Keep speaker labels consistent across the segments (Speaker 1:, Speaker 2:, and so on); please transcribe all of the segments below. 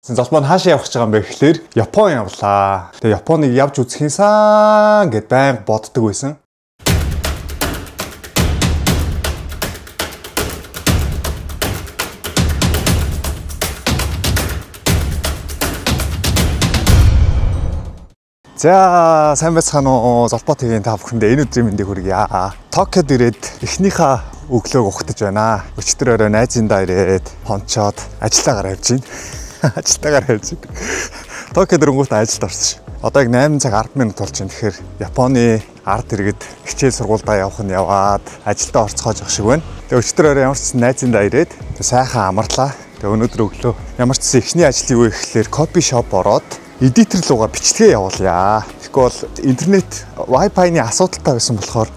Speaker 1: Залбан хаашаа явах гэж байгаа юм бэ гэхлээр Япон явлаа. Тэгээ Японыг явж үзэхийнсэн гэд байнга боддог байсан. За сайн байцгаана уу Золбоо ТV-ийн та бүхэндээ энэ өдрийн мэндийг хүргье. Токиод ирээд эхнийхээ өглөөг ухтаж байна. Өчтөр орой найзындаа ирээд хончоод ажиллаагаар явж байна. Ажиллаагаар явж байна. Токиод ирэнгүүт ажилд орсон. Одоо яг 8 цаг 10 минут болж байна. Тэгэхээр Японы ард иргэд хичээл сургуультай явах нь яваад ажилдаа орцгоож явах шиг байна. Тэгээ өчтөр орой ямар ч найзындаа ирээд сайхан амарлаа. Тэгээ өнөөдөр өглөө ямар ч эхний ажил юу вэ гэхлээр кофе шоп ороод эдитер руугаа бичлэгээ явуулъя. Тэгэхгүй бол интернет Wi-Fi-ны асуудалтай байсан болохоор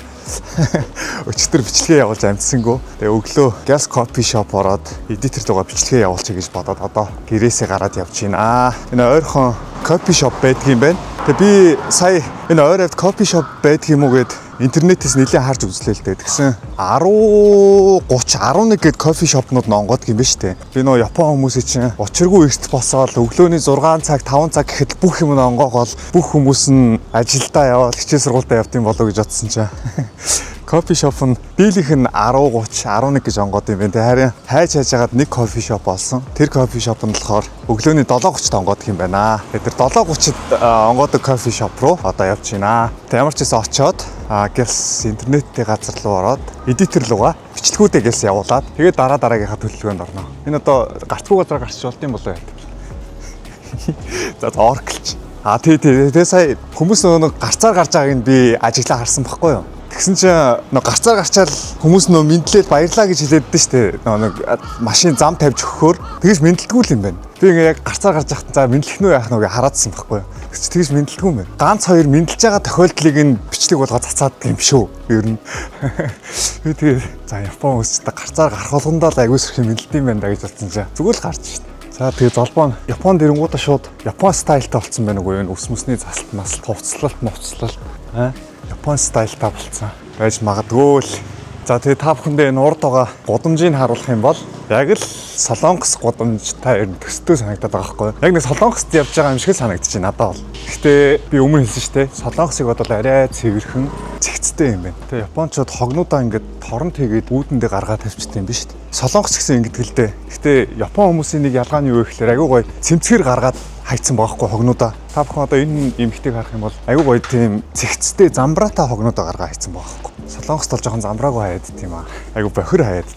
Speaker 1: өчтөр бичлэгээ явуулж амжсангүй. Тэгээ өглөө Gas Coffee Shop ороод эдитер руугаа бичлэгээ явуулчих гэж бодоод одоо гэрээсээ гараад явж байна. Энэ ойрхон кофе шоп байдгийн байна. Тэгээ би сая энэ ойроод кофе шоп байдгийм үү гэд интернетээс нэлээд харж үзлээ л дээ. Тэгсэн 10, 30, 11 гэд кофе шопнууд нонгоод юм ба штэ. Би нөө Япон хүмүүсийн чинь учиргүй эрт босоод өглөөний 6 цаг, 5 цаг гэхэд бүх юм нонгоогоол бүх хүмүүс нь ажилдаа яваад хичээл сургуультай явд юм болоо гэж бодсон чинь. Кофе шоп нь дийлийнх нь 10, 30, 11 гэж онгоод юм байна. Харин хайж хайжгаад нэг кофе шоп болсон. Тэр кофе шоп нь болохоор өглөөний 7:30-д онгоод юм байна. Тэр 7:30-д онгоодог кофе шоп руу одоо явж байна. Тэг ямар ч байсан очоод гэлс интернеттэй газар руу ороод эдитер руугаа бичлэгүүдээ гэлс явуулаад тэгээд дараагийнхаа төлөвлөгөөнд орно. Энэ одоо гарцгүй газар гарч болт юм болоо. За орклч. Тэгээ сая хүмүүс нэг гарцаар гарч байгааг нь би ажиглаа харсан байхгүй юу? Тэгсэн чинь нэг гарцаар гарчаал хүмүүс нөө мэдлээд баярлаа гэж хэлээд дээ штэ. Нэг машин зам тавьж өгөхөөр тэгэж мэдлдэггүй л юм байна. Би ингээ яг гарцаар гарч яхад за мэдлэх нөө яах нүгэ хараадсан байхгүй юу? Тэгэж мэдлдэггүй юм байна. Ганц хоёр мэдлж байгаа тохиолдлыг нь бичлэг болгоод цацаад юм шүү. Ер нь. Би тэгээ за Япон хүмүүстэй гарцаар гарах болгондоо л аягүй сэрхэн мэдлд юм байна да гэж бодсон чинь зүгээр л гарч штэ. За тэгээ Золбоо Японд ирэнгуудаа шууд Япон стайлтай болсон байна уу юу? Ус мөсний засалт масалт хувцлалт Япон стайлтай болсон байж магадгүй л. За тэгээ та бүхэндээ энэ урд байгаа гудамжийг харуулах юм бол яг л Солонгос гудамжтай ер нь төстэй санагдаад байгаа байхгүй юу? Яг нэг Солонгост явж байгаа юм шиг санагдаж байна надад бол. Гэхдээ би өмнө хэлсэн шүү дээ. Солонгосыг бодвол арай цэвэрхэн цэгцтэй юм байна. Тэгээ Япончууд хогнуудаа ингээд торон тэгээд үүдэндээ гаргаад тавьчихсан юм биш үү? Солонгос гэсэн ингэдэг л дээ. Гэхдээ Япон хүмүүсийн нэг ялгаа нь юу вэ гэхээр айгүй гоё цэмцгэр гаргаад хайцсан байхгүй хогнуудаа. Та бүхэн одоо энэ эмхтэйг харах юм бол айгүй гоё тийм цэгцтэй замбраатай хогнуудаа гаргаад хайцсан байхгүй. Солонгост бол жоохон замбраагүй хайдаг тийм аа. Айгүй бохир хайдаг.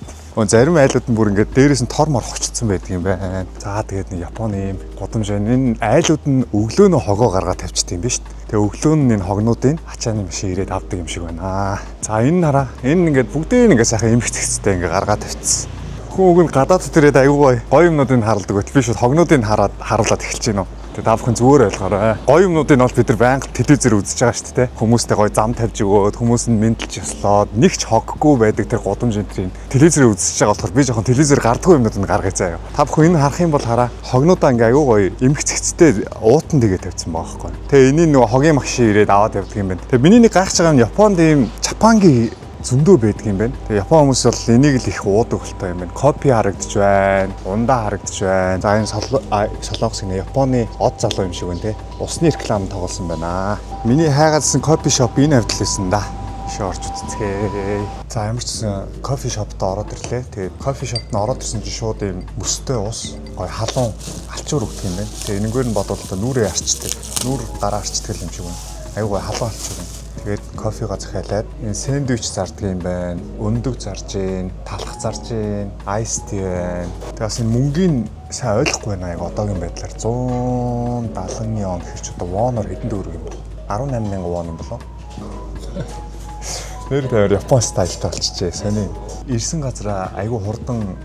Speaker 1: Зарим айлууд нь бүр ингээд дээрээс нь тор мор хочцсон байдаг юм байна. За тэгээд нэг Японы юм гудамж энэ айлууд нь өглөөнөө хогоо гаргаад тавьчихсан юм биш үү? Тэгээ өглөө нь энэ хогнуудыг ачааны машин ирээд авдаг юм шиг байна. За энэ хараа. Энэ ингээд бүгдээ ингээд сайхан эмх цэгцтэй ингээд гаргаад тавьчихсан. Хүүг нь гадаад төрөөд аюу гоё юмнуудыг харалдаг байт. Би шууд хогнуудыг харуулад эхэлж байна уу. Тэгээ та бүхэн зүгээр ойлгоорой. Гоё юмнуудыг бол бид нар байнга телевизээр үзэж байгаа шүү дээ. Хүмүүстэй гоё зам тавьж өгөөд, хүмүүс нь мэдлж ёслоод, нэг ч хоггүй байдаг тэр гудамж энтрийн телевизээр үзэж байгаа болохоор би жоохон телевизээр гардаггүй юмнуудыг гаргаж заяа. Та бүхэн энэ харах юм бол хараа. Хогнуудаа ингээ аюу гоё эмх цэгцтэй уутан тэгээ тавьсан байгаа байхгүй. Тэгээ энэний нөгөө хогийн машин ирээд аваад явдаг юм байна. Тэгээ миний нэг гайхаж байгаа нь Японд ийм Жапангийн зөндөө байдаг юм байна. Тэгээ Япон хүмүүс бол энийг л их уудаг болтой юм байна. Кофе харагдаж байна, ундаа харагдаж байна. За энэ Солонгосын Японы од залуу юм шиг байна те. Усны реклам тоглосон байна. Миний хайгаадсан кофе шоп энэ хавьд лээсэн да. Шоо орж үзцгээе. За ямар ч гэсэн кофе шопт ороод ирлээ. Тэгээ кофе шопт нь ороод ирсэн чинь шууд ийм мөстэй ус, гоё халуун алчуур өгдөг юм байна. Тэгээ энэгээр нь бодвол нүрээ арчдаг. Нүр гараа арчдаг юм шиг байна. Аюу гоё халуун алчуур байна. Тэгээд кофега захиалаад энэ сэндвич зардаг юм байна. Өндөг зарж гин, талах зарж гин, айс ти байна. Тэгээс энэ мөнгөний сайн ойлгохгүй байна яг одоогийн байдлаар 170 он хэрч одоо воноор хэдэн төгрөг юм бол 18,000 вон юм болоо. Нэр тавар Япон стайлтай болчихжээ. Сони ирсэн газараа айгүй хурдан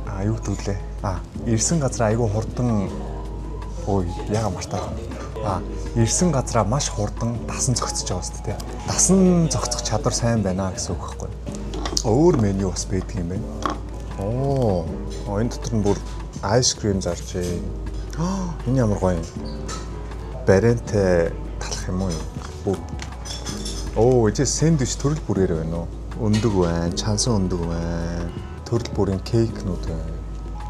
Speaker 1: аюу төлөө. Ирсэн газараа айгүй хурдан ой яга мартаа. Ирсэн газараа маш хурдан дасан зогцож байгаа шүү дээ. Дасан зогцох чадвар сайн байна гэсэн үг байхгүй. Өөр меню бас байдаг юм байна. Энэ дотор нь бүр айс крим зарж байна. Энэ ямар гоё юм. Барентэй талах юм уу? Эцэс сэндвич төрөл бүрээр байна уу? Өндөг байна, чансан өндөг байна. Төрөл бүрийн кейкнүүд байна.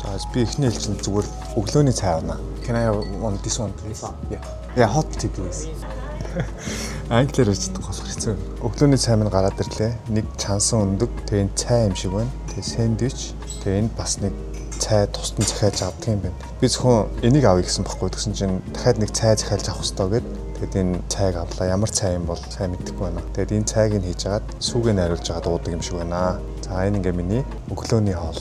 Speaker 1: За би эхний хэлжинд зүгээр өглөөний цай авна. Can I have one this one please? Yeah. Yeah, hot tea please. Англиар хэлж болох хэцүү. Өглөөний цай минь гараад ирлээ. Нэг чансан өндөг, тэгээ цай юм шиг байна. Тэгээ сэндвич, тэгээ энэ бас нэг цай тусдан захиалж авдаг юм байна. Би зөвхөн энийг авъя гэсэн баггүй. Тэгсэн чинь дахиад нэг цай захиалж авах хэрэгтэй гэд. Тэгээд энэ цайг авлаа. Ямар цай юм бол сайн мэдэхгүй байна. Тэгээд энэ цайг нь хийж агаад сүүгээ найруулж агаад уудаг юм шиг байна. За энэ ингээ миний өглөөний хоол.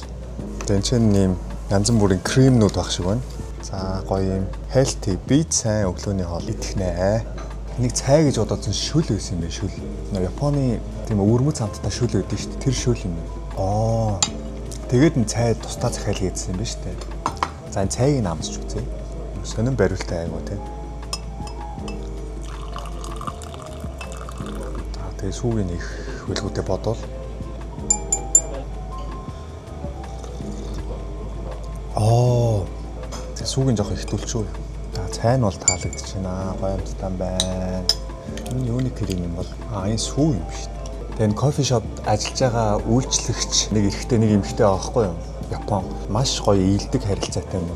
Speaker 1: Тэгээд энэ нэм янз бүрийн кремнүүд байх шиг байна. За гоё юм healthy би сайн өглөөний хоол идэх нэ. Нэг цай гэж бодоод шүл байсан юм байна шүл. Японы тийм өвөрмөц хамттай шүл өгдөө шүү дээ. Тэр шүл юм байна. Тэгээд энэ цай тусдаа захиал хийсэн юм байна шүү дээ. За энэ цайг нь амсч үзье. Сонин бариултай айгуу тийм. Тэгээ сүүгийн их хөлгүүтэй бодвол тэгээ сүүгийн жоох ихтүүлчихв. За цай нь бол таалагдчих байна. Гоё амттай байна. Энэ юуны крем юм бол энэ сүү юм биш. Тэгээ энэ кофе шоп ажиллаж байгаа үйлчлэгч нэг эрэгтэй нэг эмэгтэй байгаа байхгүй юу? Япон маш гоё ийдэг харилцаатай юм.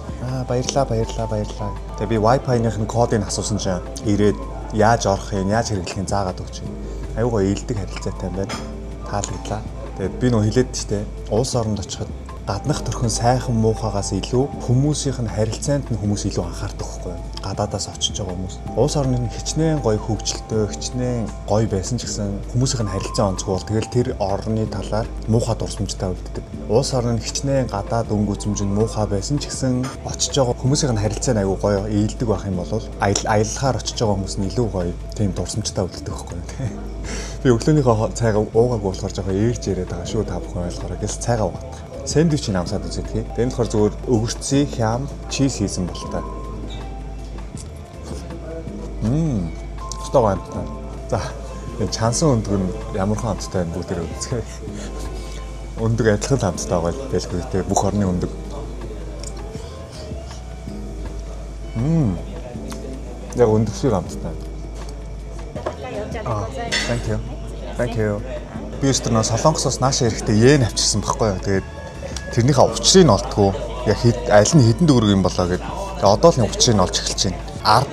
Speaker 1: Баярлаа. Тэгээ би Wi-Fi-ийн кодыг асуусан чинь ирээд яаж орох юм, яаж хэрэглэх юм заагаад өгч юм. Аюу гоё ийдэг харилцаатай байна. Таалагдлаа. Тэгээд би нөө хэлээд штэ улс оронд очиход гаднах төрхөн сайхан муухагаас илүү хүмүүсийнх нь харилцаанд нь хүмүүс илүү анхаардаг байхгүй юу? Гадаадаас очиж байгаа хүмүүс. Улс орны нь хичнээн гоё хөгжилтэй, хичнээн гоё байсан ч гэсэн хүмүүсийнх нь харилцаа онцгой. Тэгэл тэр орны талаар муухай дурсамжтай үлддэг. Улс орны нь хичнээн гадаад өнгөцөмж нь муухай байсан ч гэсэн очиж байгаа хүмүүсийнх нь харилцаа нь аюу гоё ийдэг байх юм бол аяллахаар очиж байгаа хүмүүс нь илүү гоё тийм дурсамжтай үлддэг байхгүй юу? Би өглөөнийхөө цайгаа уугаагүй болохоор жоохон ээрж яриад байгаа шүү та бүхэн ойлгоорой гэсэн цайгаа уугаад. Сэндвичийг амсаад үзэдэг. Тэгээд болохоор зүгээр өгөрцөө хям чиз хийсэн бол та. Стог амттай. За энэ чансан өндөг нь ямархан амттай байна бүгдээ үзье. Өндөг адилхан амттай байгаа л бэлгүүтэй бүх орны өндөг. Яг өндөг шиг амттай. Thank you. Би өстөрнөө Солонгосоос нааша ирэхдээ йен авчирсан байхгүй юу. Тэгээд тэрнийхээ учрыг олдгоо. Яг аль нь хэдэн төгрөг юм болоо гэд. Тэгээд одоо л учрыг олж эхэлж байна.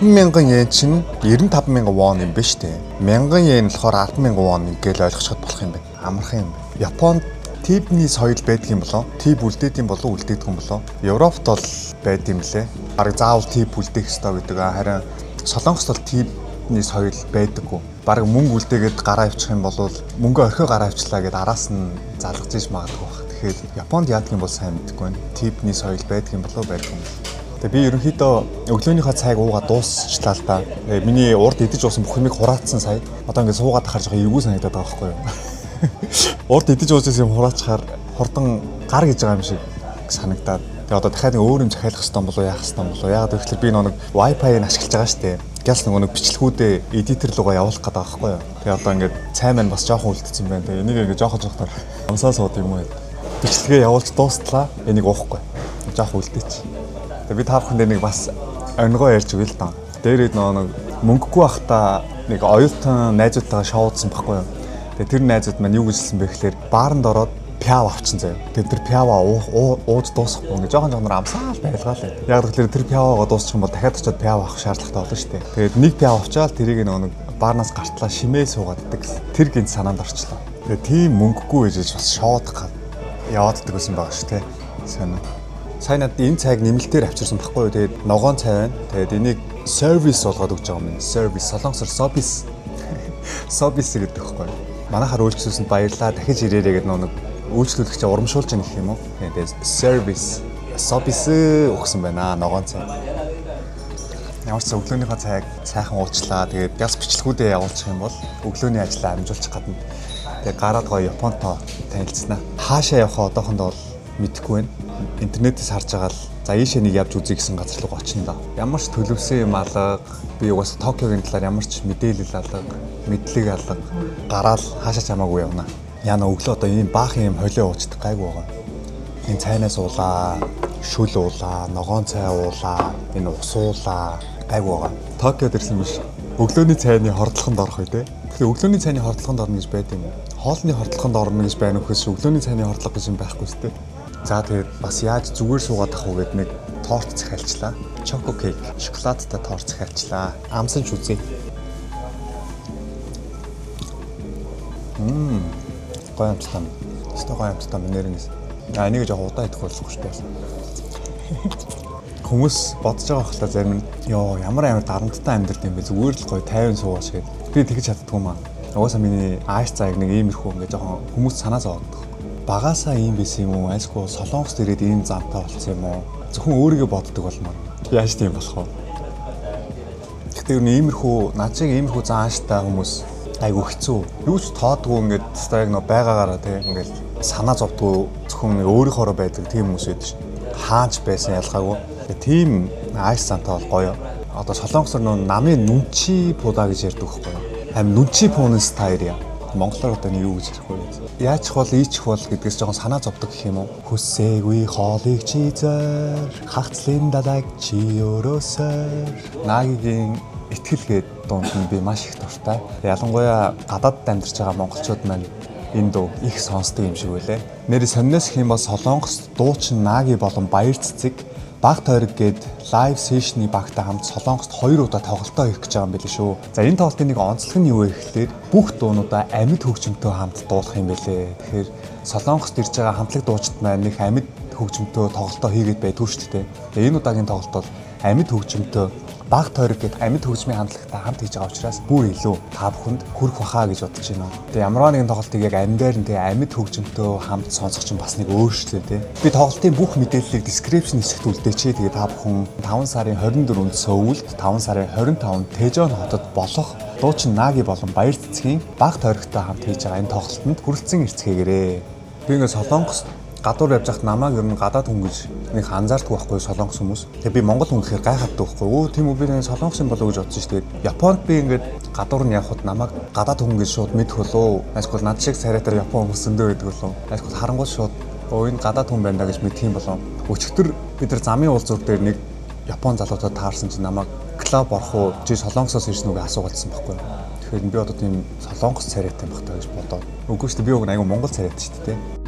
Speaker 1: 10,000 йен чинь 95,000 вон юм биш үү? 1000 йен болохоор 10,000 вон гэж ойлгоход болох юм байна. Амархан юм. Японд типний соёл байдаг юм болоо? Тип үлдээдэг юм болоо үлдээдэг юм болоо? Европт бол байд юм лээ. Бараг заавал тип үлдээх ёстой гэдэг. Харин Солонгост бол типний соёл байдаггүй. Бараг мөнгө үлдээгээд гараа авчих юм бол мөнгө орхио гараа авчлаа гэд араас нь залгаж иж магадгүй баг. Тэгэхээр Японд яадаг юм бол сайн мэдэхгүй байна. Типний соёл байдаг юм болов байдаг юм. Тэгээ би ерөнхийдөө өглөөнийхөө цайг уугаад дуусчлаа л да. Миний урд идэж уусан бүх юмыг хураацсан сая. Одоо ингээд суугаад ахаар жоохон эвгүй санагдаад байгаа байхгүй юу? Урд идэж уусан юм хураачаар хурдан гар гэж байгаа юм шиг санагдаад. Тэгээ одоо дахиад нэг өөр юм захиалах хэрэгтэй болов яах хэрэгтэй болов. Яагаад гэвэл би нэг Wi-Fi-ыг ашиглаж байгаа шүү дээ. Гяс нэг бичлэгүүдээ эдитер руугаа явуулах гэдэг байгаа байхгүй юу. Тэгээ одоо ингээд цай маань бас жоохон үлдсэн байна. Тэгээ энийг ингээд жоохон амсаа сууд юм уу. Бичлэгээ явуулж дуустлаа. Энийг уухгүй. Жоохон үлдээч. Тэгээ би та бүхэнд нэг бас өнгөө ярьж өгье л даа. Дээрээ нэг мөнгөгүй байхдаа нэг оюутан найзуудтайгаа шоудсан байхгүй юу. Тэгээ тэр найзууд маань юу гэжсэн бэ гэхээр бааранд ороод пяв авчин заяа. Тэгээд тэр пява ууж дуусахгүй ингээ жоохон амсаал байлгаа л. Яг тэгэхээр тэр пявагаа дуусчих юм бол дахиад очиод пяв авах шаардлагатай болно шүү дээ. Тэгээд нэг пяв авчаал тэрийг нэг баарнаас гартлаа шимээ суугаад иддэг гэсэн. Тэр гинт санаанд орчлоо. Тэгээд тийм мөнгөгүй гэж бас шоодох явааддаг гэсэн байгаа шүү дээ. Сайн надад энэ цайг нэмэлтээр авчирсан байхгүй юу. Тэгээд ногоон цай байна. Тэгээд энийг сервис болгоод өгч байгаа юм. Сервис солонгосоор собис. Собис гэдэг байхгүй юу. Манайхаар үйлчлүүлсэнд баярлалаа. Дахиж ирээрэй гэдэг нэг үйлчлүүлэгчээ урамшуулж яах юм уу? Тэгээд сервис собис өгсөн байна. Ногоон цай. Ямар ч өглөөнийхөө цайг сайхан уучлаа. Тэгээд газ бичлэгүүдээ явуулчих юм бол өглөөний ажлаа амжуулчих гадна. Тэгээд гараад гоё Японтой танилцсанаа. Хаашаа явахаа одоохондоо бол мэдэхгүй байна. Интернетээс харж байгаа л за ийшээ нэг явж үзье гэсэн газар руу очино да. Ямар ч төлөвсөн юм алга би угаасаа Токиогийн талаар ямар ч мэдээлэл алга, мэдлэг алга гараал хаашаа ч хамаагүй явна. Яна өглөө одоо ийм баахан юм холио уучдаг гайгүй байгаа. Энэ цайнаас уулаа, шүл уулаа, ногоон цай уулаа, энэ ус уулаа гайгүй байгаа. Токиод ирсэн биш. Өглөөний цайны хордлохонд орох үү те. Тэгэхээр өглөөний цайны хордлохонд орно гэж байд юм. Хоолны хордлохонд орно гэж байна уу гэхээс өглөөний цайны хордлого гэж юм байхгүй шүү дээ. За тэгээд бас яаж зүгээр суугаад ах уу гэд нэг торт захиалчлаа. Choco cake, шоколадтай торт захиалчлаа. Амсан ч үзье. Гоё амттай. Өстой гоё амттай нэрнээс. Энийг жоо удаа идэх болохгүй шүү дээ. Хүмүүс бодож байгаа хөлөө зарим нь ёо ямар дарамттай амьдрал юм бэ зүгээр л гоё тайван суугаач гээд би тэгж чаддгүй маа. Угаасаа миний ааш цааг нэг иймэрхүү ингээ жоохон хүмүүс санаа зовдог. Багаасаа ийм байсан юм уу? Айлсгүй Солонгост ирээд ийм замтай болсон юм уу? Зөвхөн өөрийгөө боддог болмоор. Яаж тийм болох вэ? Гэхдээ юу иймэрхүү над шиг иймэрхүү зааштай хүмүүс айгу хэцүү. Юу ч тоодгүй ингээд яг нөө байгаагаараа тийм ингээд санаа зовдгүй зөвхөн өөрийнхоороо байдаг тийм хүмүүс байдаг шин. Хаач байсан ялгаагүй. Тийм ааш цантаа бол гоё. Одоо Солонгосоор нөө намын нүнчи пуда гэж ярьдаг байхгүй юу? Амин нүнчи пуны стайл яа. Монголоор одоо юу гэж ярих вэ? Яачих бол ийчих бол гэдгээс жоохон санаа зовдөг гэх юм уу? Хүсээгүй хоолыг чи зөөр, хагцлын далайг чи өрөөсөөр. Нагийн итгэлгээд дунд нь би маш их дуртай. Ялангуяа гадаадд амьдарч байгаа монголчууд маань энэ дуу их сонсдог юм шиг байлаа. Нэр сонноос их юм бол Солонгос дуучин Наги болон Баяр цэцэг баг тойрог гээд лайв сешны багтай хамт Солонгост 2 удаа тоглолтоо хийх гэж байгаа юм билээ шүү. За энэ тоглолтын нэг онцлог нь юу вэ гэхээр бүх дуунуудаа амьд хөгжимтэй хамт дуулах юм билээ. Тэгэхээр Солонгост ирж байгаа хамтлаг дуучид маань нэг амьд хөгжимтэй тоглолтоо хийгээд байдгүй шүү дээ. Тэгээ энэ удаагийн тоглолт бол амьд хөгжимтэй баг тойрог гээд амьд хөгжмийн хамтлагтай хамт хийж байгаа учраас бүр илүү та бүхэнд хүрэх бахаа гэж бодож байна. Тэгээ ямар нэгэн тоглолтыг яг амьдаар нь тэгээ амьд хөгжмөнтэй хамт сонсох чинь бас нэг өөрчлөлт тий. Би тоглолтын бүх мэдээллийг description хэсэгт үлдээчээ. Тэгээ та бүхэн 5 сарын 24-нд Сөүлд, 5 сарын 25-нд Тэжон хотод болох дуучин Наги болон Баяр цэцгийн баг тойрогтой хамт хийж байгаа энэ тоглолтод хүрэлцэн ирцгээгээрэй. Би ингээд Солонгост гадуур явж хахад намайг ер нь гадаад хүн гэж нэг анзаардгүй байхгүй Солонгос хүмүүс. Тэгээ би Монгол хүн гэхээр гайхаад байхгүй. Өө тийм үү би Солонгос юм болов гэж бодсон шүү дээ. Японд би ингээд гадуур нь явхад намайг гадаад хүн гэж шууд мэдэх болов. Айсгүй над шиг царайтаар Япон хүмүүс зөндөө байдаг болов. Айсгүй харангуй шууд энэ гадаад хүн байна гэж мэдэх юм болов. Өчигдөр бид нар замын уулзуур дээр нэг Япон залуутад таарсан чинь намайг клуб орох уу чи Солонгосоос ирсэн үгээ асуугаадсан байхгүй. Тэгэхээр би одоо тийм Солонгос царайтай байх таа гэж бодоод. Үгүй шүү дээ би уг айгүй Монгол царайтай шүү дээ.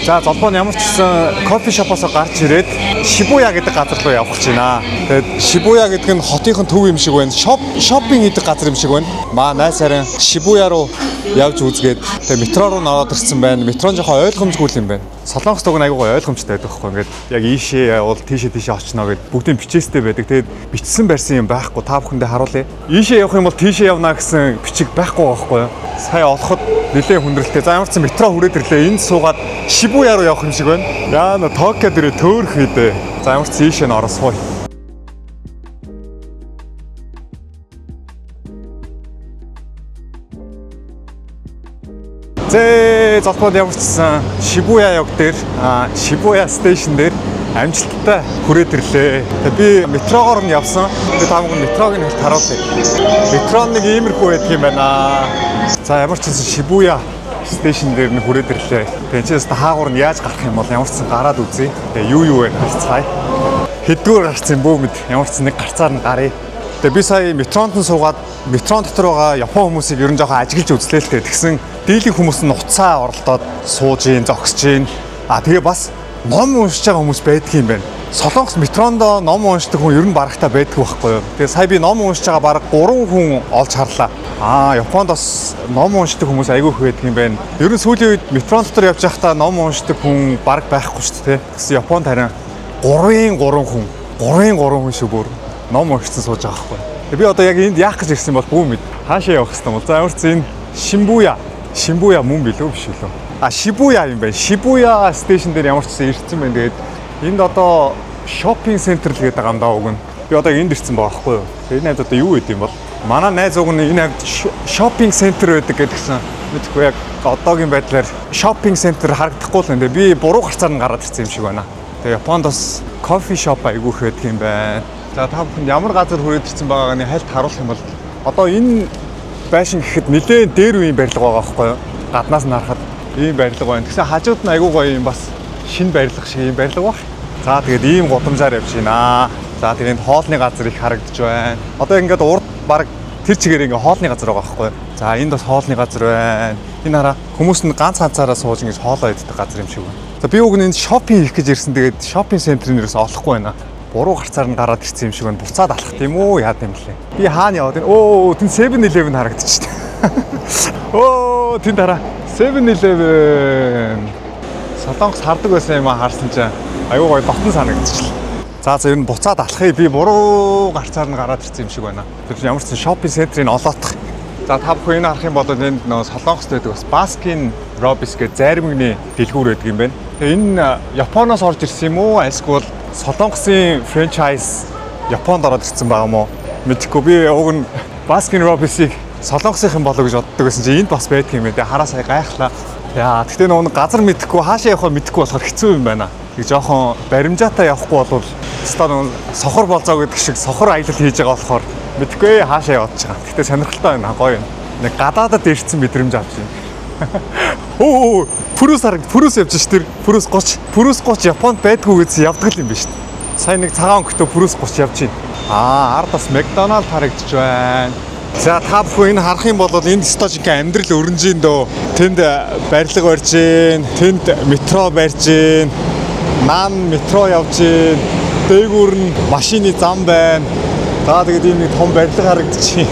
Speaker 1: За золбоо нь ямар ч гэсэн кофе шопоос гарч ирээд Шибуя гэдэг газар руу явах гэж байна. Тэгээд Шибуя гэдэг нь хотынхон төв юм шиг байна. Шопинг хийдэг газар юм шиг байна. Маа найсараа Шибуя руу явж үзгээд тэгээд метро руу наваад ирсэн байна. Метро нь жоохон ойлгомжгүй юм байна. Солонгос туг нь айгуугаа ойлгомжтой байдаг байхгүй. Ингээд яг ийшээ явал тийшээ очно гэд бүгдийн бичээстэй байдаг. Тэгээд бичсэн барьсан юм байхгүй. Та бүхэндээ харуулъя. Ийшээ явах юм бол тийшээ явна гэсэн бичиг байхгүй байхгүй. Сая олоход нэлээд хүндрэлтэй. За ямар ч метро хүрээд ирлээ. Энд суугаад Шибуя руу явах юм шиг байна. Яа на Токиод ирээ төөрөх хэдэ. За ямар ч ийшээ н оросгүй. Зээ золбоод явчихсан Шибуя яг дээр Шибуя стейшн дээр амжилттай хүрээд ирлээ. Тэгээд би метрогоор нь явсан. Тэгээд та бүхэн метрог нь хэлт харуулъя. Метро нэг иймэрхүү байдаг юм байна. За ямар ч юм Шибуя стейшн дээр нь хүрээд ирлээ. Тэнцээс хаагуур нь яаж гарах юм бол ямар ч юм гараад үзье. Тэгээ юу вэ харцгаая. Хэдгээр гарсан бөө мэд ямар ч нэг гарцаар нь гарыг. Тэгээ би сая метронд нь суугаад метрон дотор байгаа Япон хүмүүсийг ер нь жоохон ажиглаж үзлээ л тэгсэн дийлэнх хүмүүс нь уцаа оролдоод сууж ийн зогсож ийн. Тэгээ бас ном уншиж байгаа хүмүүс байдаг юм байна. Солонгос метронд ном уншдаг хүн ер нь барагтаа байдаг байхгүй юу. Тэгээ сая би ном уншиж байгаа бараг 3 хүн олж харлаа. Японд бас ном уншдаг хүмүүс айгүй их байдаг юм байна. Ер нь сүүлийн үед метрон дотор явж байхдаа ном уншдаг хүн бараг байхгүй шүү дээ. Тэгсэн Японд харин 3 хүн шиг бүр ном уншсан сууж байгаа байхгүй. Би одоо яг энд яах гэж ирсэн бол бүү мэд. Хаашаа явах гэсэн бол. За ямар ч энэ Шимбуя мөн билүү биш үү? Шибуя юм байна. Шибуя стейшн дээр ямар ч ирсэн байна. Тэгээд энд одоо шопинг центр л гэдэг байгаа юм даа уг нь. Би одоо энд ирсэн байгаа байхгүй юу? Энэ найз одоо юу гэдэг юм бол? Манай найз уг нь энэ хавьд шопинг центр байдаг гэдгсэн. Мэдхгүй яг одоогийн байдлаар шопинг центр харагдахгүй л энэ. Би буруу гарцаар нь гараад ирсэн юм шиг байна. Тэгээ Японд бас кофе шоп айгүйх байдаг юм байна. За та бүхэнд ямар газар хүрээд ирсэн байгааг нь хальт харуулах юм бол одоо энэ байшин гэхэд нэлээд дээр үеийн барилга байгаа байхгүй юу? Гаднаас нь харахад ийм барилга байна. Тэгсэн хажууд нь айгүй гоё юм бас шинэ барилга шиг ийм барилга баг. За тэгээд ийм гудамжаар явж байна. За тэгээд хоолны газар их харагдаж байна. Одоо ингээд урд баг тэр чигээр ингээд хоолны газар байгаа байхгүй юу? За энд бас хоолны газар байна. Энэ хараа хүмүүс нь ганцаараа сууж ингэж хоолоо идэх газар юм шиг байна. За би уг нь шопинг хийх гэж ирсэн. Тэгээд шопинг центрын нэрээс олохгүй байна. Буруу гарцаар нь гараад ирсэн юм шиг байна. Буцаад алах тийм үү? Яа гэм лээ. Би хаана яваад байна? Оо, тэн 7-Eleven харагдчих чинь. Оо, тэн дараа 7-Eleven. Солонгос хардаг байсан юм харсан чинь аюу гой дотн санагдчихлаа. За ер нь буцаад алахыг би буруу гарцаар нь гараад ирсэн юм шиг байна. Тэр ямар ч шопинг центрийг олоодох. За та бүхэн энэ харах юм бол энд нөө Солонгост байдаг бас Baskin Robbins гэх зармигны дэлгүүр байдаг юм байна. Тэгээ энэ Японоос орж ирсэн юм уу? Эсвэл Солонгосын франчайз Японд ороод ирсэн байгаа юм уу? Мэдхгүй би уг нь Baskin Robbins-ийг Солонгосынхан болоо гэж боддог байсан чинь энд бас байдаг юм байна. Хараа сая гайхлаа. Яа, тэгтээ нөгөө газар мэдэхгүй хаашаа явахаа мэдэхгүй болохоор хэцүү юм байна. Тэг жоохон баримжаатай явахгүй бол өстой сохор болзоо гэдэг шиг сохор аялал хийж байгаа болохоор мэдгүй хаашаа яваад байгаа. Тэгтээ сонирхолтой байна, гоё юм. Нэг гадаадад ирсэн мэдрэмж авч байна. Оо, пүрүс явж ш тэр. Пүрүс 30 Японд байдгүй гэсэн явдаг юм биш үү? Сайн нэг цагаан өнгөтэй пүрүс 30 явж байна. Ард бас Макдоналд харагдаж байна. За та бүхэн энэ харах юм бол энэ стожингийн амьдрал өрнжин дөө. Тэнд барилга барьж гин, тэнд метро барьж гин, наан метро явж гин, дээгүүр нь машины зам байна. За тэгээд энэ нэг том барилга харагдчих.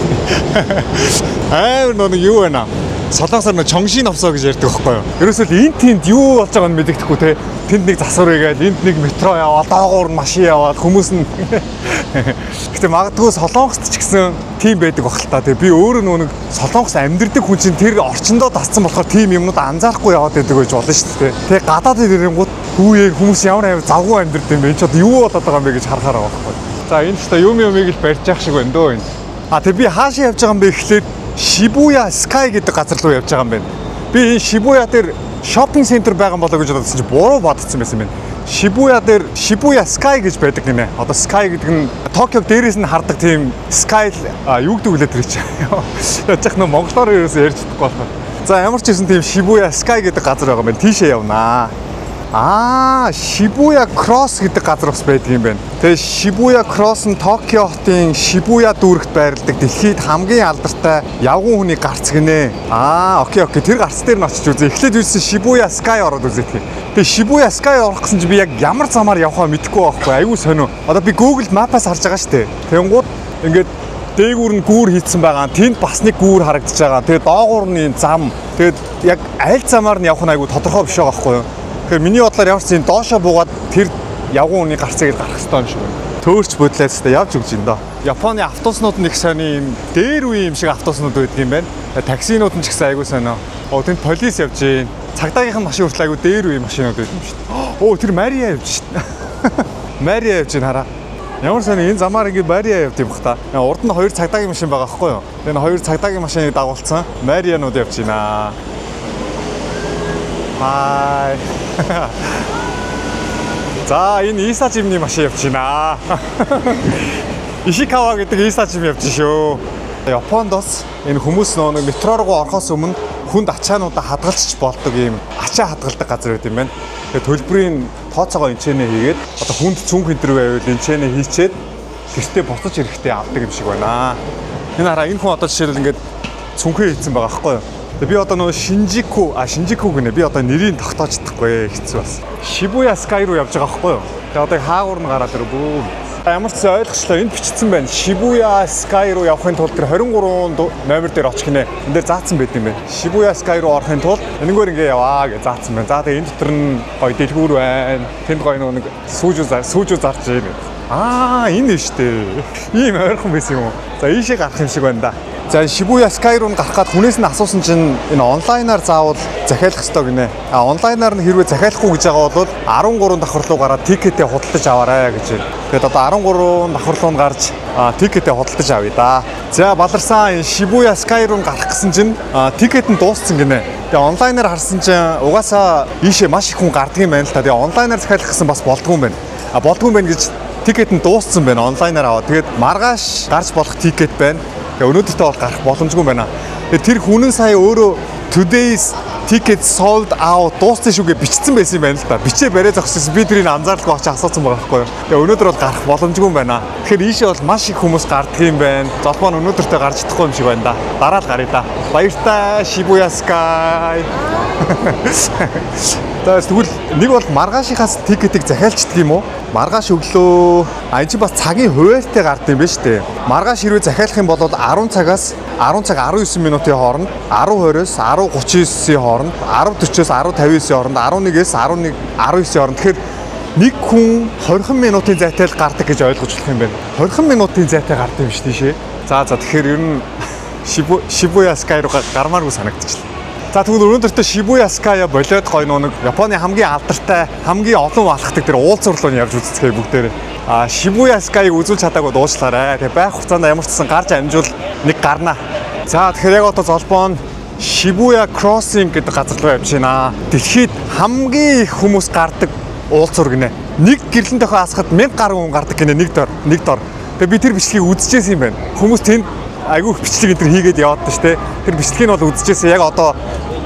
Speaker 1: Амар нэг юу байна. Солонгосоор нэг чонгшин авсоо гэж ярьдаг байхгүй юу? Ерөөсөө энэ тэнд юу болж байгааг нь мэддэхгүй те. Тэнд нэг засвар игээд энд нэг метро яваад, доогуур нь машин яваад хүмүүс нь гэтээ магадгүй Солонгост ч гэсэн тийм байдаг бах л та. Би өөрөө нэг Солонгос амьдардаг хүн чинь тэр орчиндөө дассан болохоор тийм юмнууд анзаарахгүй яваад байдаг гэж болно шүү дээ. Тэгээ гадаад ирэнгүүт хүүе хүмүүс ямар амар завгүй амьдардаг юм бэ? Энд ч одоо юу болоод байгаа юм бэ гэж харахаар байгаа байхгүй. За энэ ч та юм юмыг л барьж явах шиг байна дөө энэ. Тэгээ би хаашаа явж байгаа юм бэ гэхлээр Shibuya Sky гэдэг газар руу явж байгаа юм байна. Би энэ Shibuya дээр шопинг центр байгаа юм болоо гэж бодсон чинь буруу бодсон байсан юм байна. Shibuya дээр Shibuya Sky гэж байдаг гинэ. Одоо Sky гэдэг нь Токиог дээрээс нь хардаг тийм Sky юу гэдэг үлээ тэр чинь. Яцх нөө монголоор ерөөсөө ярьж чадахгүй байна. За ямар ч юм тийм Shibuya Sky гэдэг газар байгаа юм байна. Тийшээ явнаа. Shibuya Cross гэдэг газар бас байдаг юм байна. Тэгээ Shibuya Cross нь Токио хотын Shibuya дүүрэгт байрладаг дэлхийд хамгийн алдартай явган хүний гарц гинэ. Окей. Тэр гарц дээр нь очиж үзье. Эхлээд юусэн Shibuya Sky ороод үзье гэх. Тэгээ Shibuya Sky орох гэсэн чинь би яг ямар замаар явахаа мэдэхгүй байхгүй. Айгүй сонио. Одоо би Google Map-аас харж байгаа шүү дээ. Тэнгууд ингээд дээгүүр нь гүүр хийцэн байгаа. Тэнд бас нэг гүүр харагдаж байгаа. Тэгээ доогуур нь зам. Тэгээд яг аль замаар нь явах нь айгүй тодорхой биш байгаа байхгүй юу? Тэгэхээр миний бодлоор ямар ч юм доошоо буугаад тэр явган хүний гарцыг гарах хэрэгтэй юм шиг байна. Төөрч бодлоод тест явж өгч юм доо. Японы автобуснууд нэг сони юм дээр үе юм шиг автобуснууд байдаг юм байна. Таксинууд нь ч гэсэн айгүй сонио. Тэнд полис явж гин. Цагдаагийнхан машин хүртэл айгүй дээр үе машинууд байдаг юм шүү дээ. Тэр Мария явж шүү дээ. Мария явж гин хараа. Ямар сони энэ замаар ингэ Мария явд юм бах та. Урд нь 2 цагдаагийн машин байгаа байхгүй юу? Тэгээ 2 цагдаагийн машиныг дагуулсан. Марианууд явж гинаа. Хай. За энэ Иса жимний машин явж байна. Ишикава гэдэг Иса жим явж шүү. Япондос энэ хүмүүс нэг метро руу орохоос өмнө хүнд ачаануудаа хадгалчих болдог юм ачаа хадгалдаг газар байт юм байна. Тэгээ төлбөрийн тооцоогоо энэчнээ хийгээд одоо хүнд цүнх энэ төр байвал энэчнээ хийчээд гэртээ буцаж ирэхдээ авдаг юм шиг байна. Энэ хараа энэ хүн одоо жишээлбэл ингээд цүнхээ хийцэн байгаа байхгүй юу? Би одоо нөгөө Шинжику гэнэ. Би одоо нэрийг тогтоож чадахгүй хэцүү бас. Shibuya Sky руу явж байгаа байхгүй юу? Тэгээ одоо хаагуур нь гараад ирбүү. Ямар ч ойлгочлоо энд бичсэн байна. Shibuya Sky руу явахын тулд тэр 23 номер дээр очих гинэ. Энд дээр заасан байт юм байна. Shibuya Sky руу орохын тулд энэгээр ингээ яваа гэж заасан байна. За тэгээ энэ дотор нь гоё дэлгүүр байна. Тэнд гоё нэг сүүжүү зарж байна. Энэ нь шүү дээ. Ийм ойрхон байсан юм уу? За ийшээ гарах юм шиг байна да. За Shibuya Sky руу гарах гад хүнээс нь асуусан чинь энэ онлайнаар заавал захиалах ёстой гинэ. Онлайнаар нь хэрвээ захиалахгүй гэж байгаа бол 13 давхар руу гараад тикетээ худалдаж аваарай гэж байна. Тэгээд одоо 13 давхар руу гарч тикетээ худалдаж авъя да. За баларсан энэ Shibuya Sky руу гарах гэсэн чинь тикет нь дууссан гинэ. Тэгээ онлайнаар харсан чинь угаасаа ийшээ маш их хүн гардаг юм байна л та. Тэгээ онлайнаар захиалах гэсэн бас болдгүй юм байна. Болдгүй юм байна гэж тикет нь дууссан байна онлайнаар аваад. Тэгээд маргааш гарч болох тикет байна. Өнөөдөртөө бол гарах боломжгүй байна. Тэр хүнэн сая өөрөө today's ticket sold out дууссан шүүгээ бичсэн байсан юм байна л да. Бичээ барай зогссон. Би тэрийг анзаарахгүй очиж асуусан байгаа байхгүй юу. Тэгээ өнөөдөр бол гарах боломжгүй юм байна. Тэгэхээр ийшээ бол маш их хүмүүс гардаг юм байна. Золбоо нь өнөөдөртөө гарч чадахгүй юм шиг байна да. Дараа л гаръя да. Баяртай Shibuya Sky. Тэгвэл нэг бол маргаашийнхаас тикетийг захиалчдаг юм уу? Маргааш өглөө энэ чинь бас цагийн хуваарьтай гардаг юм байна шүү дээ. Маргааш хэрвээ захиалах юм бол 10 цагаас 10 цаг 19 минутын хооронд, 10:20-оос 10:39-ийн хооронд, 10:40-оос 10:59-ийн хооронд, 11-ээс 11:19-ийн хооронд. Тэгэхээр нэг хүн 20 минутын зайтай л гардаг гэж ойлгож болох юм байна. 20 минутын зайтай гардаг юм шүү дээ. За тэгэхээр ер нь Shibuya Sky руу гармааргүй санагдчихлаа. За тэгвэл өнөөдөртөө Shibuya Sky болоод гой нэг Японы хамгийн алдартай, хамгийн олон алхдаг тэр уулзуурлуу явж үзцгээе бүгдээрээ. Shibuya Sky-г үзүүлж чадаагүй дуушлаарай. Тэгээ байх хугацаанд ямар ч гэсэн гарч амжуул нэг гарнаа. За тэгэхээр яг одоо золбоо нь Shibuya Crossing гэдэг газар руу явж байна. Дэлхийд хамгийн их хүмүүс гардаг уулзуур гинэ. Нэг гэрлэн дохио асахад 1000 гаруй хүн гардаг гинэ нэг дор. Тэгээ би тэр бичлэгийг үзчихсэн юм байна. Хүмүүс тэнд айгүй их бичлэг энэ хийгээд яваад шүү дээ. Тэр бичлэгийг нь бол үзчихсэн. Яг одоо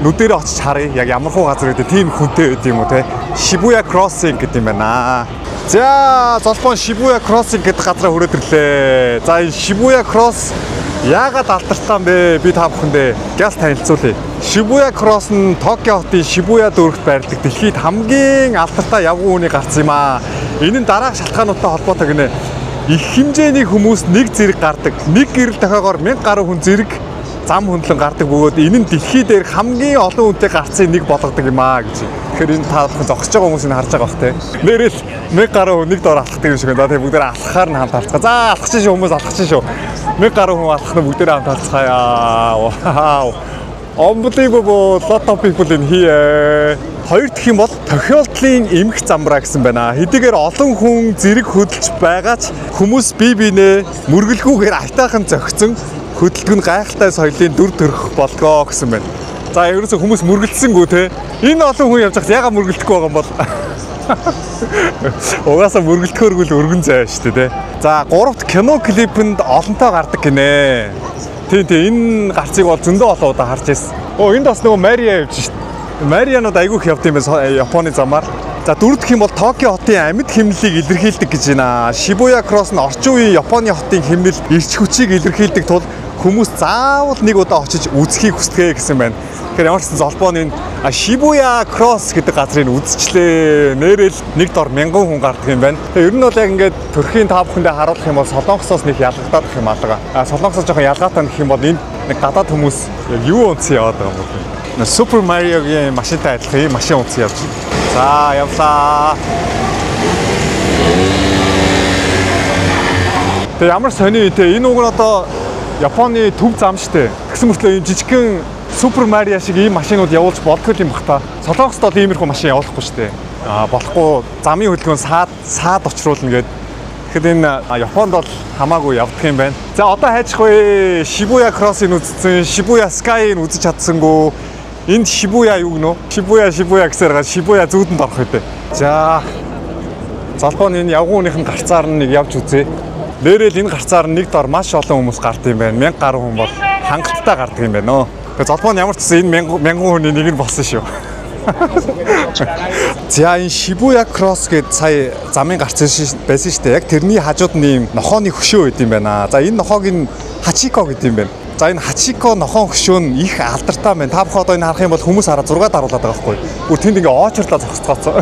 Speaker 1: нүдэрээ очиж харъя. Яг ямархуу газар гэдэг тийм хүнтэй байд юм уу те. Shibuya Crossing гэдэг юм байна. За золбоо Shibuya Crossing гэдэг газараа хүрээд ирлээ. За энэ Shibuya Cross яагаад алдартай юм бэ? Би та бүхэндээ газ танилцуулъя. Shibuya Cross нь Токио хотын Shibuya дүүрэгт байрладаг дэлхийд хамгийн алдартай явган үүний гарц юм аа. Энэ нь дараах шалтгаануудтай холбоотой гинэ. Их хэмжээний хүмүүс нэг зэрэг гардаг. Нэг гэрэл дахиогоор 1000 гаруй хүн зэрэг зам хөндлөн гардаг бөгөөд энэ нь дэлхий дээр хамгийн олон хүнтэй гарцын нэг болгодог юм аа гэж. Тэгэхээр энэ та бүхэн зогсож байгаа хүмүүсийг харж байгаа бах те. Нэрэл 1000 гаруй хүн нэг дор алхдаг юм шиг байна. Тэгээ бүгдээр алхахаар нь хамт алцгаа. За алхачих шүү хүмүүс алхачих шүү. 1000 гаруй хүн алхах нь бүгдээр хамт алцгаая. Вау. Unbelievable, lot of people in here. Хоёр дахь юм бол тохиолдлын эмх замбраа гэсэн байна. Хэдийгээр олон хүн зэрэг хөдөлж байгаа ч хүмүүс бие биенээ мөргөлгүйгээр айтаахан зөгцсөн хөдөлгөн гайхалтай соёлын дүр төрх болгоо гэсэн байна. За ерөөсөө хүмүүс мөргөлдсөнгүү те. Энэ олон хүн явж байхад яагаад мөргөлдөхгүй байгаа юм бол? Угаасаа мөргөлдөхөөргүй л өргөн зай шүү дээ те. За гуравт кино клипэнд олонтоо гардаг гинэ. Тийм энэ гарцыг бол зөндөө олон удаа харж ирсэн. Энд бас нөгөө Мария явж шít. Марианууд айгүйх явд юм байна Японы замаар. За дөрөв дэх юм бол Токио хотын амьд хэмнэлийг илэрхийлдэг гэж байна. Shibuya Cross нь орчин үеийн Японы хотын хэмнэл эрч хүчийг илэрхийлдэг тул хүмүүс заавал нэг удаа очиж үзхийг хүсдэг гэсэн байна. Тэгэхээр ямар ч сан золбооны Shibuya Cross гэдэг газрыг үзчихлээ. Нэрэл нэг дор 1000 хүн гардаг юм байна. Тэгээ ер нь бол яг ингээд төрхийн та бүхэндээ харуулах юм бол Солонгосоос нэг ялгагдаад их юм алга. Солонгосоос жоохон ялгаатай гэх юм бол энэ нэг гадаад хүмүүс юу унцсан яваад байгаа юм бэ? Super Mario-гийн машинтай адилхан ийм машин унцсан явж байна. За явлаа. Тэгээ ямар сони те энэ уг нь одоо Японы төв зам штэ. Тэгсэн мөртлөө ийм жижигхэн Super Mario шиг ийм машинууд явуулж болдгоо юм бах та. Солонгост бол иймэрхүү машин явуулахгүй штэ. Болохгүй замын хөдөлгөөн саад очруулна гэдэг. Тэгэхэд энэ Японд бол хамаагүй явдаг юм байна. За одоо хайчих вэ? Shibuya Cross-ыг үзсэн, Shibuya Sky-ыг үзэж чадсангүй. Энд Shibuya юу гэнэ? Shibuya гэсээр Shibuya зүүдэнд орох үү. За. Залбооны энэ явгууныхын гарцаар нэг явж үзье. Нэрэл энэ гарцаар нэг дор маш олон хүмүүс гардаг юм байна. 1000 гаруй хүн бол хангалттай гардаг юм байна. Тэгээ залбооны ямар ч гэсэн энэ 1000 хүний нэг нь болсон шүү. За энэ Shibuya Cross гэдэг сая замын гарц байсан шүү дээ. Яг тэрний хажууд нь ийм нохооны хөшөө байд юм байна. За энэ нохоог нь Hachiko гэдэг юм байна. За энэ Hachiko нохон хөшөө нь их алдартай байна. Та бүхэн одоо энэ харах юм бол хүмүүс хараа 6 даруулаад байгаа байхгүй. Бүр тэнд ингээ очрлоо зогсцооцоо.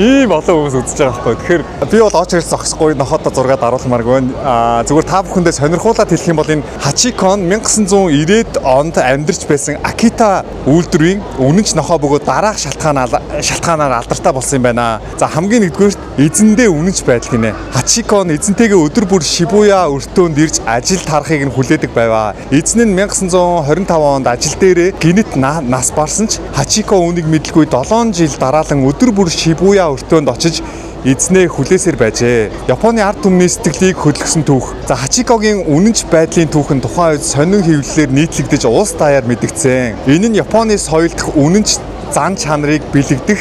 Speaker 1: Ийм олон хүмүүс үзэж байгаа байхгүй. Тэгэхээр би бол очрлоо зогсохгүй нохотоо 6 даруулмааргүй байна. Зүгээр та бүхэндээ сонирхуулаад хэлэх юм бол энэ Hachiko нь 1990-ад онд амьдарч байсан Akita үйлдвэрийн үнэнч нохоо бөгөөд дараах шалтгаанаар алдартай болсон юм байна. За хамгийн нэгдүгээрт эзэндээ үнэнч байдал гинэ. Hachiko нь эзэнтэйгээ өдөр бүр Shibuya өртөөнд ирж ажил тарахыг нь хүлээдэг байваа. Эзэн нь 1925 онд ажил дээрээ гинэт нас барсан ч Hachiko үүнийг мэдлгүй 7 жил дараалан өдөр бүр Shibuya өртөөнд очиж эзнээ хүлээсээр байжээ. Японы ард түмний сэтгэлийг хөдөлгсөн түүх. За Hachikoгийн үнэнч байдлын түүх нь тухайн үед сонин хэвлэлээр нийтлэгдэж улс даяар мэдэгдсэн. Энэ нь Японы соёл дэх үнэнч зан чанарыг бэлэгдэх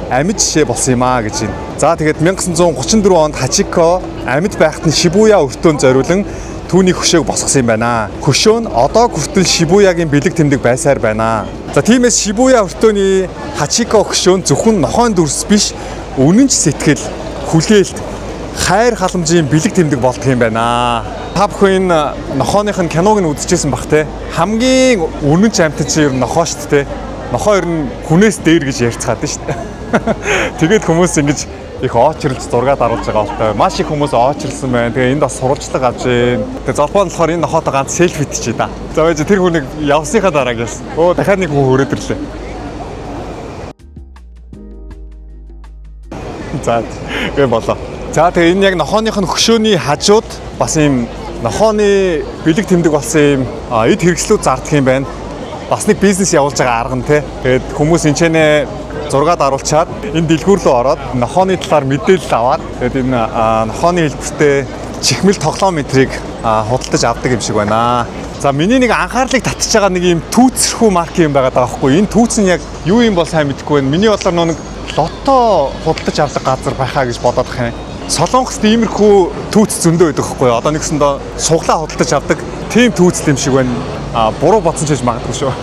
Speaker 1: амьд жишээ болсон юм аа гэж байна. За тэгээд 1934 онд Хачико амьд байхад нь Шибуя өртөөнд зориулан түүний хөшөөг босгосон юм байна. Хөшөө нь одоо хүртэл Шибуягийн бэлэг тэмдэг байсаар байна. За тиймээс Шибуя өртөөний Хачико хөшөө нь зөвхөн нохойн дүрс биш, үнэнч сэтгэл, хүлээлт, хайр халамжийн бэлэг тэмдэг болдго юм байна. Та бүхэн нохооных нь киног нь үзчихсэн бах те. Хамгийн үнэнч амьтад чинь ер нь нохоо шүү дээ. Нохоо ер нь хүнээс дээр гэж ярьцгаад шүү дээ. Тэгээд хүмүүс ингэж их очрлж зураг даруулж байгаа болтой. Маш их хүмүүс очрлсан байна. Тэгээ энд бас сурвалжлага авч байна. Тэгээ золбоо нь болохоор энэ нохотой ганц селфи хийчихье да. За байж тэр хүнийг явсныхаа дараа гэсэн. Оо дахиад нэг хүн хүрээд ирлээ. За гээ болоо. За тэгээ энэ яг нохооных нь хөшөөний хажууд бас ийм нохооны бэлэг тэмдэг болсон ийм эд хэрэгслүүд зардаг юм байна. Бас нэг бизнес явуулж байгаа арга нь те. Тэгээд хүмүүс энэчнээ зураг даруулчаад энэ дэлгүүр рүү ороод нохооны талаар мэдээлэл аваад тэгээд энэ нохооны хэлбэртэй чихмэл тоглоометрийг худалдаж авдаг юм шиг байна. За миний нэг анхаарлыг татж байгаа нэг юм түүцэрхүү марк юм байгаа даахгүй. Энэ түүц нь яг юу юм бол сайн мэдэхгүй байна. Миний бодлоор нэг лото худалдаж авдаг газар байхаа гэж бодоод байгаа юм. Солонгост иймэрхүү түүц зөндөө байдаг хгүй. Одоо нэгсэндээ суглаа худалдаж авдаг тийм түүц юм шиг байна. Буруу бодсон ч гэж магадгүй шүү.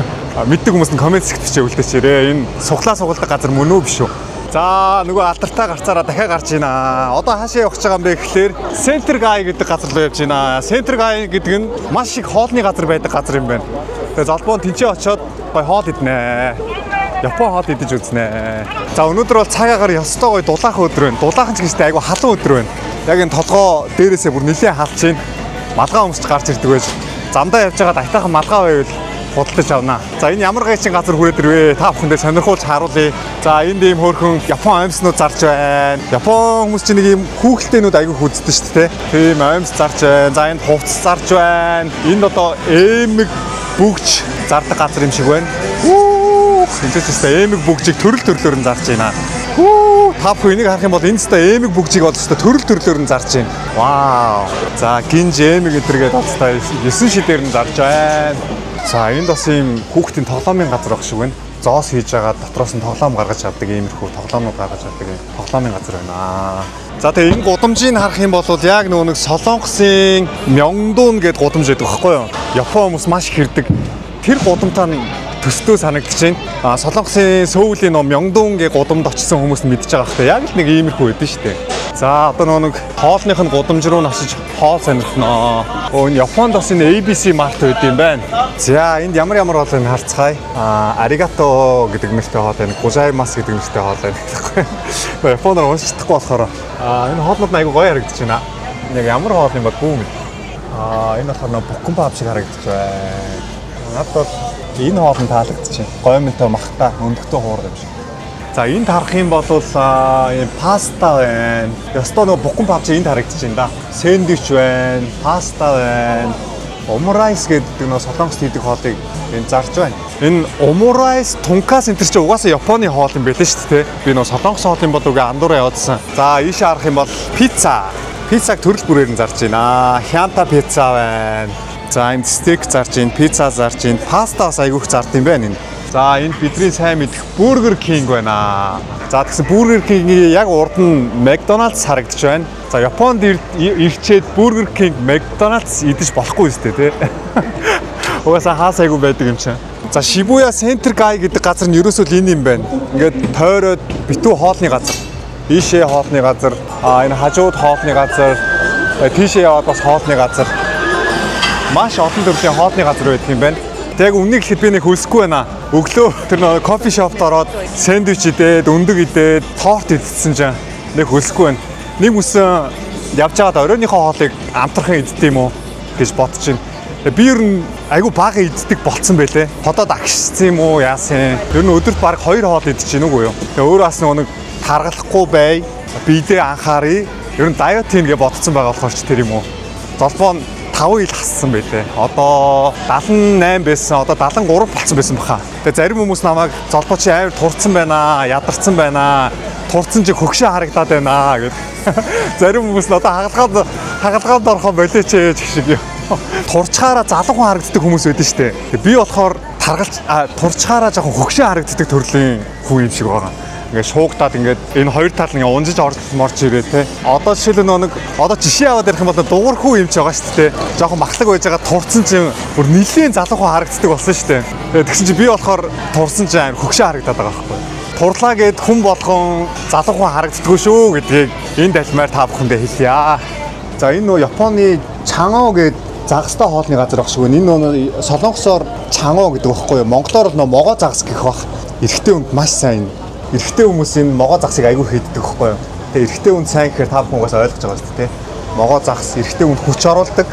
Speaker 1: Мэддэг хүмүүс нь комент секцэд бичээ үлдээчээрээ. Энэ суглаа сугалдаг газар мөн үү биш үү? За нөгөө алдартай гарцаараа дахиад гарч ийна. Одоо хаашаа явах гэж байгаа юм бэ гэхлээр Center Guy гэдэг газар руу явж ийна. Center Guy гэдэг нь маш их хоолны газар байдаг газар юм байна. Тэгээ залбуун тэнцээ очиод гой хоол иднэ. Япон хоол идэж үзнэ. За өнөөдөр бол цаг агаар ёстой гой дулаахан өдөр байна. Дулаахан ч гэжтэй айгу халуун өдөр байна. Яг энэ толгоо дээрээсээ бүр нэлээд халж байна. Малгай өмсч гарч ирдэг байж. Замдаа явж байгаа айтайхан малгай байвал худалдаж авнаа. За энэ ямар гайчин газар хүрээд ирвэ? Та бүхэндээ сонирхуулж харуулъя. За энд ийм хөөрхөн Япон амьснууд зарж байна. Япон хүмүүс чинь нэг ийм хүүхэлтэйнүүд айгүй хүздэг шүү дээ. Тийм амьс зарж байна. За энд хувцс зарж байна. Энд одоо эмэг бүгж зардаг газар юм шиг байна. Энд ч эмэг бүгжийг төрөл төрлөөр нь зарж байна. Та бүхэн энийг харах юм бол энэ ч эмэг бүгжийг бол төрөл төрлөөр нь зарж байна. Вау. За гинж эмэг гэдэргээд одоо 9 шидээр нь зарж байна. За энд бас ийм хүүхдийн тоглоомын газар байх шиг байна. Зоос хийж байгаа дотроос нь тоглоом гаргаж авдаг иймэрхүү тоглоомнууд гаргаж авдаг ийм тоглоомын газар байна. За тэгээ энэ гудамжийг харах юм бол яг нөгөө нэг Солонгосын Мёнгдун гэдэг гудамж байдаг байхгүй юу? Япон хүмүүс маш их хэрдэг. Тэр гудамтаа төстөө санагдаж байна. Солонгосын Сөүлийн Мёнгдун гэдэг гудамд очсон хүмүүс нь мэдж байгаа хэрэг. Яг л нэг иймэрхүү байдэн шүү дээ. За одоо нэг хоолных нь гудамж руу насаж хоол сонирхноо. Энэ Японд бас энэ ABC Mart байд юм байна. За энд ямар хоол вэ харцгаая. Аригато гэдэг нэртэй хоол байна. Гужаймас гэдэг нэртэй хоол байна. Японоор уншчихдаггүй болохоор энэ хоолнууд айгүй гоё харагдаж байна. Яг ямар хоол юм бол бүү мэд. Энэ болохоор буккумбап шиг харагдаж байна. Надад бол энэ хоол нь таалагдчих чинь. Гоймонтой махтай өндөгтэй хуур юм шиг. За энд харах юм бол паста байна. Ястаа нөгөө буккумбап чи энд харагдаж байна да. Сэндвич байна, паста байна. Омурайс гэдэг нөгөө Солонгост хийдэг хоолыг энд зарж байна. Энэ омурайс, тункас энэ чи угаасаа Японы хоол юм байлээ шүү дээ. Би нөгөө Солонгос хоол юм бол үгүй андуураа явуулсан. За ийшээ харах юм бол пицца. Пиццаг төрөл бүрээр нь зарж байна. Хянта пицца байна. За энд стейк зарж байна, пицца зарж байна, паста бас айгүйх зард юм байна энэ. За энд бидний сайн мэдэх Burger King байна. За тэгсэн Burger King-ийн яг урд нь McDonald's харагдаж байна. За Японд ирчээд Burger King, McDonald's идэж болохгүй үстэй тий. Угаасаа хаас айгүй байдаг юм чинь. За Shibuya Center Guy гэдэг газар нь ерөөсөө л энэ юм байна. Ингээд тойроод битүү хоолны газар. Ийшээ хоолны газар, энэ хажууд хоолны газар, тийшээ яваад бас хоолны газар. Маш олон төрлийн хоолны газар байдаг юм байна. Тэг өмнө гэхэд би нэг хөлсөхгүй байна. Өглөө тэр нэг кофе шопт ороод сэндвич идээд, өндөг идээд, торт идсэн чинь нэг хөлсөхгүй байна. Нэг үсэн явж байгаад оройныхоо хоолыг амтрахын иддэм юм уу гэж бодож байна. Би ер нь айгүй бага иддэг болцсон байлээ. Ходоод агшсан юм уу яасан. Ер нь өдөрт баг 2 хоол идэж гин үгүй юу. Тэгээ өөрөө бас нэг таргалахгүй бай. Бидээ анхаарыг. Ер нь дайет хийн гэж бодсон байгаа болохоор ч тэр юм уу. Золбоо 5 ил хассан байлээ. Одоо 78 байсан. Одоо 73 болсон байсан баха. Тэгээ зарим хүмүүс намайг золбоо чи амар турцсан байна, ядарсан байна. Турцсан чи хөгшөө харагдаад байна гэд. Зарим хүмүүс нь одоо хагалгаад орохоо болооч гэж шиг юм. Турчхаараа залуу хүн харагддаг хүмүүс байдаг шүү дээ. Би болохоор таргалж турчхаараа жоохон хөгшөө харагддаг төрлийн хүн юм шиг байгаа. ингээд шуугдаад ингээд энэ хоёр тал ингээд унжиж орж ирээ те. Одоо жишээлбэл одоо жишээ аваад ярих юм бол дуурхүү юм ч байгаа шүү дээ. Жохон махлаг байж байгаа турцсан чинь бүр нилийн залуухан харагддаг болсон шүү дээ. Тэгсэн чинь би болохоор турсан чинь амар хөгшөө харагдаад байгаа байхгүй. Турлаа гэд хүн болгон залуухан харагддаггүй шүү гэдгийг энэ далмаар та бүхэндээ хэлье. За энэ нөө Японы Чанго гэдэг загастай хоолны газар баг шүү. Энэ нөө Солонгосоор Чанго гэдэг байхгүй юу? Монголоор нөө могоо загас гэх баг. Эрэгтэй хүнд маш сайн. Эрэгтэй хүмүүс энэ могоо загсыг аягүй хийддэг байхгүй юу? Тэгээ эрэгтэй хүнд сайн гэхээр та бүхэн угаасаа ойлгож байгаа шүү дээ. Могоо загас эрэгтэй хүнд хүч оруулдаг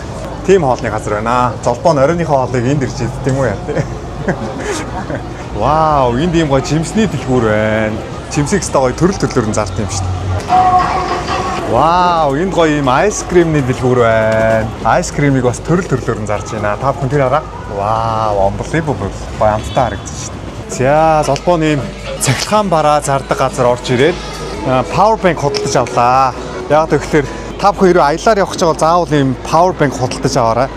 Speaker 1: тийм хоолны газар байна. Золбоо оройныхоо хоолыг энд ирж идэх юм уу яа тий. Вау, энд ийм гоё жимсний дэлгүүр байна. Жимсийг өстой гоё төрөл төрлөөр нь зарт юм шүү дээ. Вау, энд гоё ийм айскримны дэлгүүр байна. Айскримыг бас төрөл төрлөөр нь зарж байна. Та бүхэн тэр хараа. Вау, unbelievable. Гоё амттай харагдаж шүү дээ. За, золбооны ийм цахилгаан бараа зардаг газар орж ирээд power bank худалдаж авлаа. Яг тэгэхээр та бүхэн хэрэг аялаар явах гэж байгаа заавал ийм power bank худалдаж аваарай.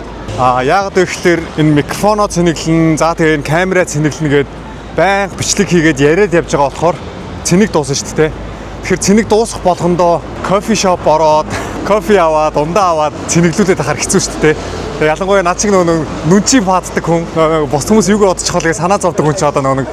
Speaker 1: Яг тэгэхээр энэ микрофоноо цэнэглэн, за тэгээ энэ камераа цэнэглэнэ гээд байнга бичлэг хийгээд яриад явж байгаа болохоор цэник дуусна шүү дээ. Тэгэхээр цэник дуусах болгондоо кофе шоп ороод, кофе аваад, ундаа аваад цэнэглүүлээд ахаар хэцүү шүү дээ. Тэгээ ялангуяа над шиг нөгөө нүнчийн фааддаг хүн, бус хүмүүс юуг бодож чахалыг санаа зовдөг хүн ч одоо нөгөө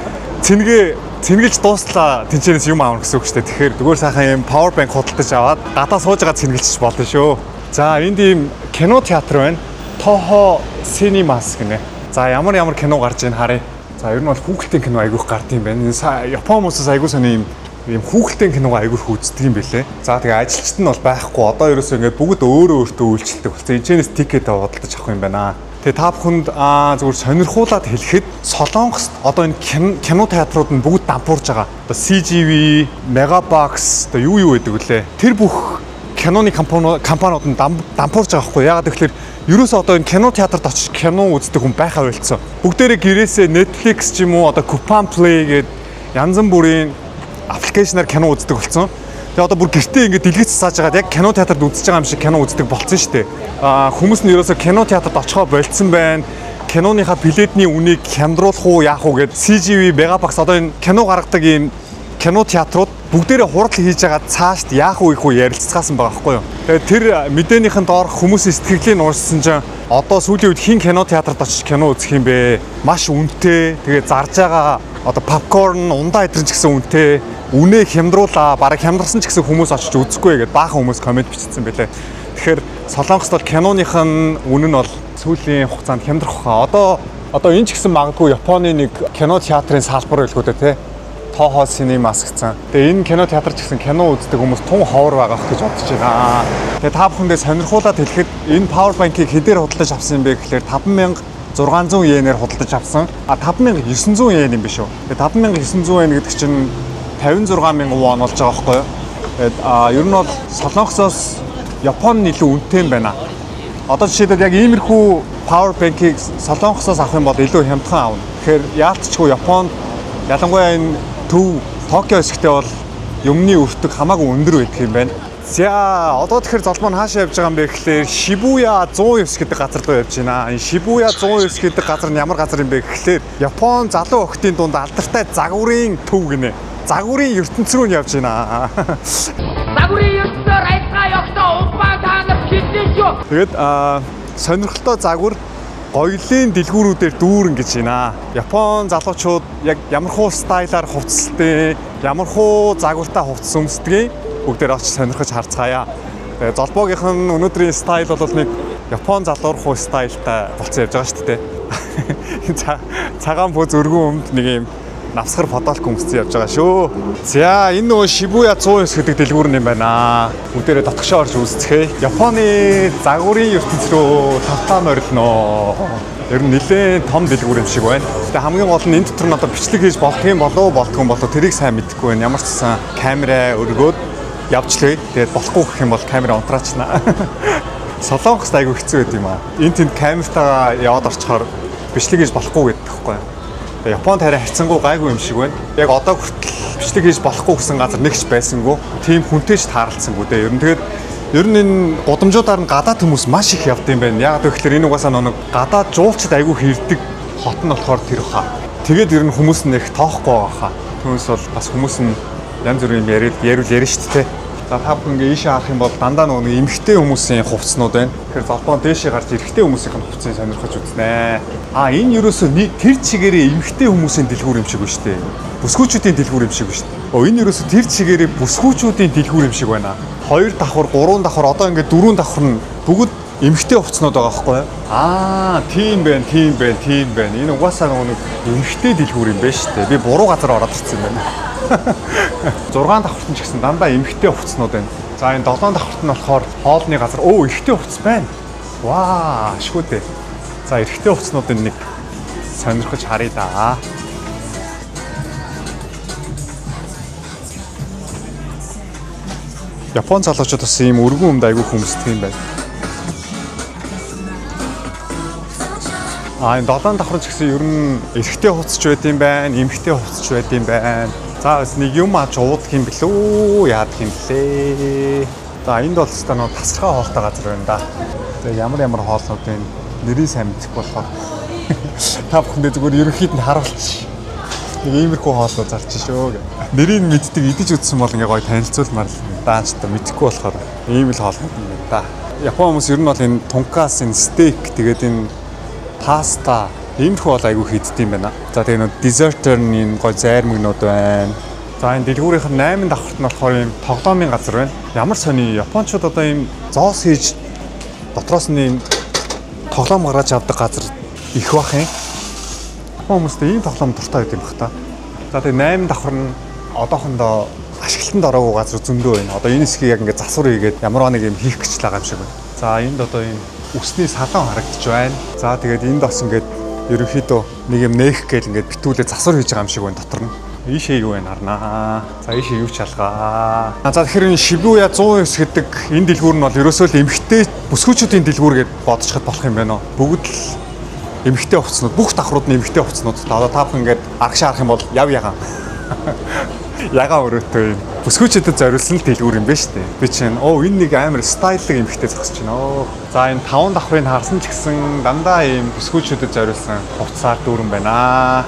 Speaker 1: цэнгэлж дууслаа тэнчэнээс юм аавна гэсэн үг шүү дээ. Тэгэхээр зүгээр сайхан юм power bank худалдаж аваад гадаа сууж байгаа цэнгэлчих болно шүү. За энд ийм кино театр байна. Toho Cinemas гэнэ. За ямар кино гарч ийн харъя. За ер нь бол хүүхэлдэйн кино айгүйх гардыг юм байна. Япон хүмүүсээс айгүй сони ийм хүүхэлдэйн киног айгүйх үздэг юм бэлээ. За тэгээ ажилчид нь бол байхгүй. Одоо ерөөсөө ингээд бүгд өөртөө үйлчлдэг болсон. Энэчнээс тикет худалдаж авах юм байна. Тэгээ та бүхэнд зүгээр сонирхуулаад хэлэхэд Солонгост одоо энэ кино театрууд нь бүгд дампуурж байгаа. Одоо CGV, Megabox одоо юу гэдэг вүлээ. Тэр бүх киноны компаниуд нь дампуурж байгаа хгүй. Яагаад гэвэл ерөөсөө одоо энэ кино театрт очиж кино үздэг хүн байхаа болцсон. Бүгдээрээ гэрээсээ Netflix ч юм уу одоо Coupon Play гэдэг янз бүрийн аппликейшнаар кино үздэг болсон. Тэгээ одоо бүр гэртээ ингээд дэлгэц цааж байгаад яг кино театрт үзэж байгаа юм шиг кино үздэг болсон шүү дээ. Хүмүүс нь ерөөсөө кино театрт очихоо болцсон байна. Киноныхаа билетний үнийг хямдруулах уу яах уу гэд CGV, Megabox одоо энэ кино гаргадаг ийм кино театрууд бүгдээрээ хурал хийж байгаа цаашд яах уу их уу ярилцгаасан байгаа байхгүй юу. Тэгээд тэр мэдээнийхэн доор хүмүүсийн сэтгэлийг уурсан чинь одоо сүүлийн үед хин кино театрт очиж кино үзэх юм бэ? Маш үнэтэй. Тэгээд зарж байгаа одоо попкорн, ундаа идрэн ч гэсэн үнэтэй. Үнэ хямдруулаа, бараг хямдарсан ч гэсэн хүмүүс очиж үзэхгүй гэдэг баахан хүмүүс комент бичсэн байлээ. Тэгэхээр Солонгост бол киноных нь үнэ нь бол сүүлийн хугацаанд хямдрах хаа. Одоо энэ ч гэсэн магадгүй Японы нэг кино театрын салбар байлгүй дээ, тэ. Toho Cinemas гэсэн. Тэгээ энэ кино театр ч гэсэн кино үздэг хүмүүс тун ховор байгаа гэж бодож байна. Тэгээ та бүхэндээ сонирхуулаад хэлэхэд энэ power bank-ийг хэдээр худалдаж авсан юм бэ гэхээр 5600 йенээр худалдаж авсан. 5900 йен юм биш үү? Тэгээ 5900 йен гэдэг чинь 56000 вон болж байгаа байхгүй юу? Тэгээд ер нь бол Солонгосоос Япон илүү үнэтэй юм байна. Одоо жишээлбэл яг иймэрхүү power bank-ийг Солонгосоос авах юм бол илүү хямдхан аавна. Тэгэхээр яалтчгүй Японд ялангуяа энэ төв Токио хэсэгтээ бол юмны өртөг хамаагүй өндөр байдаг юм байна. За одоо тэгэхээр золбоо нь хаашаа явж байгаа юм бэ гэхлээр Shibuya 109 гэдэг газар руу явж байна. Энэ Shibuya 109 гэдэг газар нь ямар газар юм бэ гэхлээр Япон залуу охидын дунд алдартай загварын төв гинэ. Загварын ертөнц рүү явж байна. Загварын ертөнцөөр айлгаа явахдаа умбаа таанах хитэн шүү. Тэгээд сонирхолтой загвар гоёлын дэлгүүрүүдээр дүүрэн гэж байна. Япон залуучууд яг ямархуу стайлаар хувцастай, ямархуу загвартай хувцас өмсдөг. Бүгдээр очиж сонирхож харцгаая. Тэгээ золбоогийнх нь өнөөдрийн стайл бол нэг Япон залуурхуу стайлтай болцсон явж байгаа шүү дээ. Цагаан пүүз өргөн өмд нэг юм навсгар фотолк өмссөн явж байгаа шүү. За энэ нөгөө Shibuya 109 гэдэг дэлгүүр юм байна. Бүгдээрээ дотгошоо орж үзцгээе. Японы загварын ертөнц рүү тавтаа морилно. Ер нь нэлээд том дэлгүүр юм шиг байна. Тэгээ хамгийн гол нь энэ дотор нь одоо бичлэг хийж болдго юм болов тэрийг сайн мэдэхгүй байна. Ямар ч гэсэн камера өргөөд явжлаа. Тэгээд болохгүй гэх юм бол камера унтраачна. Солонгост айгүй хэцүү байд юм аа. Энд тэнд камертаа яваад орчхоор бичлэг хийж болохгүй гэдэг тэгэхгүй. Японд харин хайцсангүй гайгүй юм шиг байна. Яг одоо хүртэл бичлэг хийж болохгүй гэсэн газар нэгч байсангүй. Тийм хүнтэйч тааралцсангүй дээ. Ер нь энэ гудамжуудаар нь гадаад хүмүүс маш их явд юм байна. Яг тэгэхээр энэ угаасаа нэг гадаад жуулчд айгүй хэрдэг хот нь болохоор тэр хаа. Тэгээд ер нь хүмүүс нь их тоохгүй байгаа хаа. Түүнээс бол бас хүмүүс нь янз бүрийн яриул ярина шүү дээ. За та бүхэн ингээ ийшээ харах юм бол дандаа нэг эмэгтэй хүмүүсийн хувцснууд байна. Тэгэхээр залбон дээшээ гарч эрэгтэй хүмүүсийн хувцсыг сонирхож үзнэ. Энэ ерөөсөө тэр чигээрээ эмэгтэй хүмүүсийн дэлгүүр юм шиг байна шүү дээ. Бүсгүүчүүдийн дэлгүүр юм шиг байна шүү дээ. Энэ ерөөсөө тэр чигээрээ бүсгүүчүүдийн дэлгүүр юм шиг байна. 2 давхар, 3 давхар, одоо ингээ 4 давхар нь бүгд эмэгтэй хувцснууд байгаа байхгүй юу? Тийм байна. Энэ угаасаа нэг эмэгтэй дэлгүүр юм байна шүү дээ. Би буруу газар ороод ирсэн юм байна. 6 давхарт нь ч гэсэн дандаа эмэгтэй хувцснууд байна. За энэ 7 давхарт нь болохоор хоолны газар. Эрэгтэй хувцс байна. Ваа, шгүй дээ. За эрэгтэй хувцснуудын нэг сонирхож харъя да. Япон залуучууд бас ийм өргөн өмд айгүй хүмүүстэй юм байна. Энэ 7 давхар ч гэсэн ер нь эрэгтэй хувцсч байд юм байна, эмэгтэй хувцсч байд юм байна. За бас нэг юм авч уудах юм бэлөө, яадаг юм блэ. За энд бол ч нэг тасархай хоолтой газар байна да. Тэгээ ямар хоолнуудын нэрийг сайн мэдэхгүй болохоор та бүхэндээ зүгээр ерөнхийд нь харуулчих. Нэг иймэрхүү хоолнууд зарч шүү гэ. Нэрийг мэддэг идэж үзсэн бол ингээ гоё танилцуулмаар л даанч та мэдэхгүй болохоор ийм л хоолнууд юм байна да. Япон хүмүүс ер нь бол энэ тункас, энэ стейк, тэгээд энэ паста иймэрхүү бол айгүй хийддэг юм байна. За тэгээ нөө десертэрний гоё зайрмагнууд байна. За энэ дэлгүүрийнх нь 8 давхарт нь болохоор ийм тоглоомын газар байна. Ямар сони японочууд одоо ийм зоос хийж дотроос нь ийм тоглоом гаргаж авдаг газар их бах юм. Япон хүмүүстэй ийм тоглоом дуртай байд юм бах та. За тэгээ 8 давхар нь одоохондоо ашиглалтанд ороогүй газар зөндөө байна. Одоо энэ хэсгийг яг ингээд засвар хийгээд ямар нэг юм хийх гэж байгаа юм шиг байна. За энд одоо ийм үсний салон харагдаж байна. За тэгээд энд бас ингээд ерөнхийдөө нэг юм нээх гээл ингээд битүүлээ засвар хийж байгаа юм шиг байна дотор нь. Ийшээ юу байна харнаа. За ийшээ юу ч алгаа. За тэгэхээр энэ Shibuya 109 гэдэг энэ дэлгүүр нь бол ерөөсөө л эмэгтэй бүсгүүчүүдийн дэлгүүр гэж бодчиход болох юм байна. Бүгд л эмэгтэй хувцснууд, бүх давхрууд нь эмэгтэй хувцснууд. Одоо та бүхэн ингээд аргашаа харах юм бол яв ягаан. Ягаан өрөөтэй юм. Бүсгүүчүүдэд зориулсан л дэлгүүр юм байна шүү дээ. Би чинь энэ нэг амар стайлыг эмэгтэй зогсож байна. За энэ 5 давхрыг харсан ч гэсэн дандаа ийм бүсгүүчүүдэд зориулсан хувцсаар дүүрэн байна.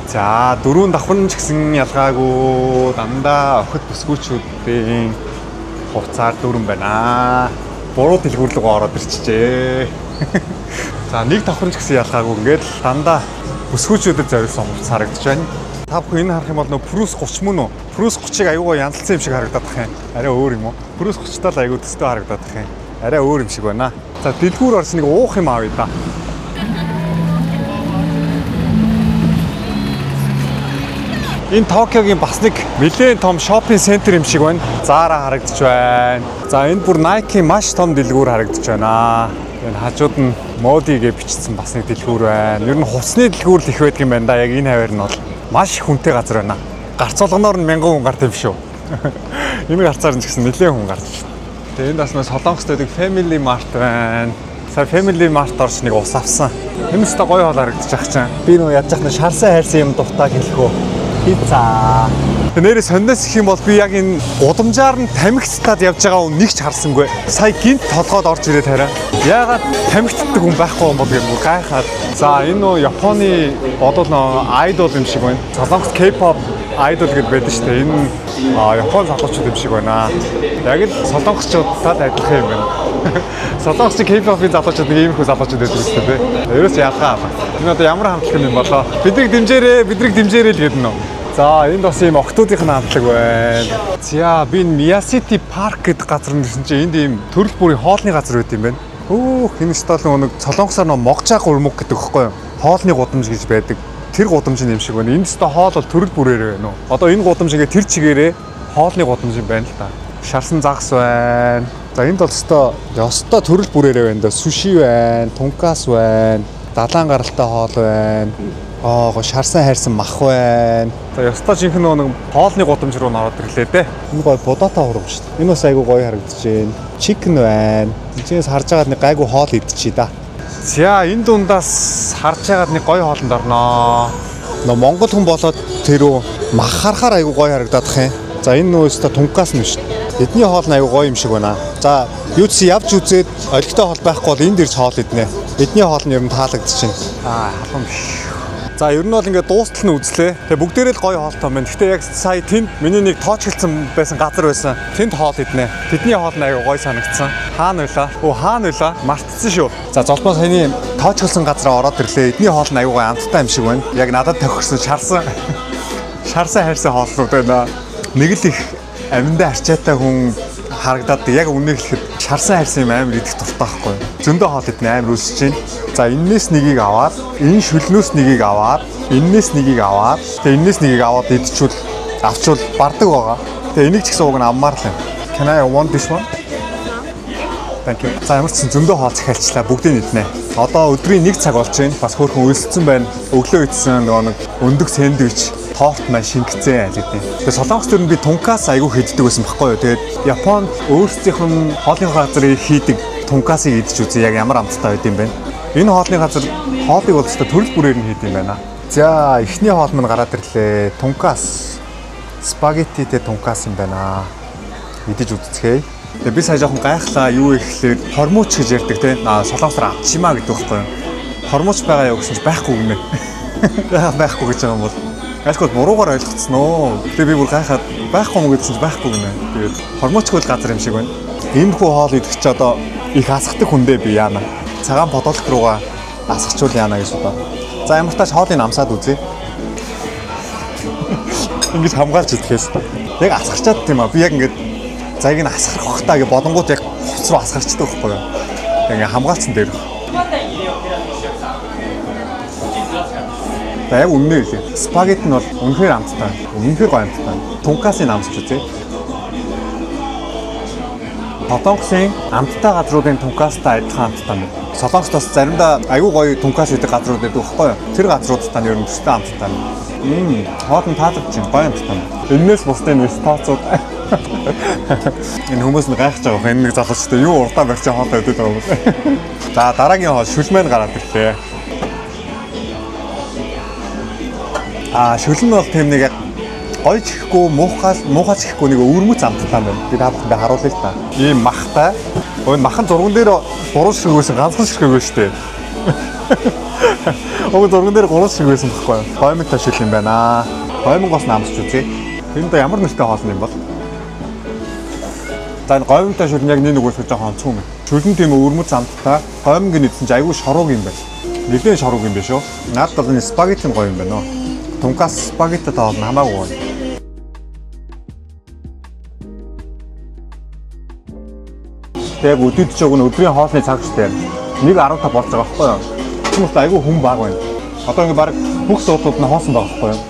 Speaker 1: За 4 давхар нь ч гэсэн ялгаагүй дандаа охид бүсгүүчүүдийн хувцсаар дүүрэн байна. Буруу дэлгүүр рүү ороод ирчихжээ. За 1 давхар нь ч гэсэн ялгаагүй ингээд дандаа бүсгүүчүүдэд зориулсан хувцс харагдаж байна. Та бүхэн энэ харах юм бол Прус 30 мөн үү? Прус 30-ыг аюугаа янзлсан юм шиг харагдаад байх юм. Арай өөр юм уу? Прус 30-таа л аюу төстэй харагдаад байх юм. Арай өөр юм шиг байна. За дэлгүүр орсон нэг уух юм аавъя да. Энэ Токиогийн бас нэг нэлээд том шопинг центр юм шиг байна. Zara харагдаж байна. За энэ бүр Nike маш том дэлгүүр харагдаж байна. Энэ хажууд нь Modi гэж бичсэн бас нэг дэлгүүр байна. Ер нь хувцсны дэлгүүр л их байдаг юм байна да. Яг энэ хавар нь бол маш их хүнтэй газар байна. Гарцуулганаар нь 1000 хүн гарт юм шүү. Энэ гарцаар нь ч гэсэн нэлээд хүн гарч байна. Тэгээ энд бас нэг Солонгост байдаг Family Mart байна. Сая Family Mart орч нэг ус авсан. Энэ өстө гоё хоол харагдаж байгаа чинь. Би нөө ядж яхад шарсан хайрсан юм дутаа хэлэхөө. Пицца. Нэрээ сондоос их юм бол би яг энэ гудамжаар нь тамхицтаад явж байгаа хүн нэг ч харсангүй. Сая гинт толгойд орж ирээд хараа. Яагаад тамхицдаг хүн байхгүй юм бол гэмээр гайхаад. За энэ нөө Японы бодвол нөө айдол юм шиг байна. Солонгос K-pop айдол гэдэг байдаг шүү дээ. Энэ Япон залуучууд юм шиг байна. Яг л солонгосчуудтай адилхан юм байна. Солонгос K-pop-ийн залуучууд нэг иймэрхүү залуучууд байдаг шүү дээ. Ерөөс ялгаа. Энэ одоо ямар хамтлаг юм болоо. Биднийг дэмжээрэй л гэдэг нь. За энд бас ийм октоодынх нь хамтлаг байна. За би Miyashita Park гэдэг газар нэрсэн чинь энд ийм төрөл бүрийн хоолны газар байт юм байна. Энэ стол нэг Солонгосоор нөө могжаа гурмаг гэдэг хэвхэв юм. Хоолны гудамж гэж байдаг. Тэр гудамж юм шиг байна. Энэ стол хоол бол төрөл бүрээр байна уу? Одоо энэ гудамж ингээ тэр чигээрээ хоолны гудамж юм байна л да. Шарсан загас байна. За энд бол ёстой төрөл бүрээр байна да. Суши байна, тункас байна, далайн гаралтай хоол байна. Шарсан хайрсан мах байна. За ёстой жинхэнэ нэг хоолны гудамж руу ороод ирлээ дээ. Энэ гоё будаатай хурам шүү дээ. Энэ бас айгүй гоё харагдаж байна. Чикен байна. Энд харж байгаад нэг гайгүй хоол идчихье да. За энэ дундаас харж байгаад нэг гоё хоолнд орноо. Нөө Монгол хүн болоод тэрөө мах харахаар айгүй гоё харагдаад бах юм. За энэ нөөстэй тункас нь шүү дээ. Эдний хоол нь айгүй гоё юм шиг байна. За юу ч явж үзээд олигтой хоол байхгүй бол энд ирж хоол иднэ. Эдний хоол нь ер нь таалагдчихэв. Халуун биш. За ер нь бол ингээд дуустал нь үзлээ. Тэгээ бүгдээрээ л гоё хоолтой байна. Гэхдээ яг сая тэнд миний нэг тоочгэлцсан байсан газар байсан. Тэнд хоол иднэ. Тэдний хоол нь аяга гоё санагдсан. Хаана байлаа? Хаана байлаа? Мартсан шүү. За золбоо саяны тоочгэлсан газараа ороод ирлээ. Эдний хоол нь аяга гоё амттай юм шиг байна. Яг надад тохирсон шарсан хайрсан хооллууд байна. Нэг л их аминдаа арчаатай хүн харагдаад яг үнээр хэлэхэд шарсан хайрсан юм амар идэх дуртай байхгүй юу? Зөндөө хоол идэх амар өсөж байна. За энээс нэгийг аваад, энэ шүлнөөс нэгийг аваад, энээс нэгийг аваад, тэгээ энээс нэгийг аваад идчихвэл авчвал бардаг байгаа. Тэгээ энийг ч гэсэн уг нь аммаар л юм. Can I want this one? Thank you. За ямар ч зөндөө хоол захиалчлаа бүгдийг иднэ. Одоо өдрийн 1 цаг болж байна. Бас хөөрхөн өлссөн байна. Өглөө идсэн нөгөө нэг өндөг сэндвич торт маань шингэцэн айл гэдэг. Тэгээ Солонгос төрөнд би тункас айгүй хийддэг байсан байхгүй юу. Тэгээд Японд өөрсдийнх нь хоолны газрыг хийдэг тункасыг идэж үзье. Яг ямар амттай байд юм бэ? Энэ хоолны газар хоолыг бол зөвхөн төрөл бүрээр нь хийд юм байна. За эхний хоол мань гараад ирлээ. Тункас. Спагеттитэй тункас юм байна. Идэж үзцгээе. Тэгээ би сая жоохон гайхлаа. Юу ихлээр хормооч гэж ярьдаг те. Солонгосоор авчимаа гэдэг байхгүй юу. Хормооч байгаа юу гэсэн чи байхгүй гинэ. Байхгүй гэж байгаа юм бол гайхад буруугаар ойлгоцсон оо. Тэгээ би бүр гайхаад байхгүй юм гэдсэн чи байхгүй гинэ. Тэгээд хормоочгүй газар юм шиг байна. Иймэрхүү хоол идэх чи одоо их асгадаг хүндээ би яана. Цагаан бодолт руугаа асгачвал яана гэж бодоо. За ямар тач хоолыг амсаад үзье. Ингэж хамгаалж идэхээс яг асгарчаад тийм аа. Би яг ингэж зайг нь асгарах бахтаа гэж бодонгууд яг хувц руу асгарчдаг байхгүй юу. Яг хамгаалцсан дээр. За яг үнэнээр хэлээ. Спагетти нь бол үнэхээр амттай. Үнэхээр гоё амттай. Тункасыг амсч үзье. Солонгосын амттай газруудын тункастай адилхан амттай байна. Солонгост бас заримдаа аюу гоё тункас гэдэг газрууд байдаг байхгүй юу? Тэр газруудтай нь ер нь төстэй амттай. Хоол нь таалагдж байна. Гоё амттай. Энээс бусдын стацууд энэ хүмүүс нь гайхаж байгаа. Энэ нэг залуучтай юу урдаа барьж хоол өгдөг байгаа юм. За дараагийн хоол шүлмэн гараад ирлээ. Шүлэн нь бол тийм нэг яг гоё ч ихгүй, муухай ч ихгүй нэг өвөрмөц амттай байна. Би та бүхэндээ харуулъя л та. Ийм махтай. Ой махан зурган дээр гурван ширхэг байсан, ганцхан ширхэг байсан шүү дээ. Ог зурган дээр гурван ширхэг байсан байхгүй юу? Гоймонтой шил юм байна. Гоймонгоос намсч үзье. Энд ямар нэртэй хоол юм бол? За энэ гоймонтой шил нь яг нэг үгээс жоохон онцгой юм. Шүлэн тийм өвөрмөц амттай. Гоймонгийн идсэн чи айгүй шорууг юм байна. Нэлээд шорууг юм биш үү? Наад бол энэ спагетти гоё юм байна. Тункас спагетти таа хамаагүй байна. Тэгээ өдөд ч өгнө өдрийн хоолны цаг штэ. 1:15 болж байгаа байхгүй юу? Хүмүүс айгүй хүн баг байна. Одоо ингэ баг бүх суудлууд нь хоосон байгаа байхгүй юу?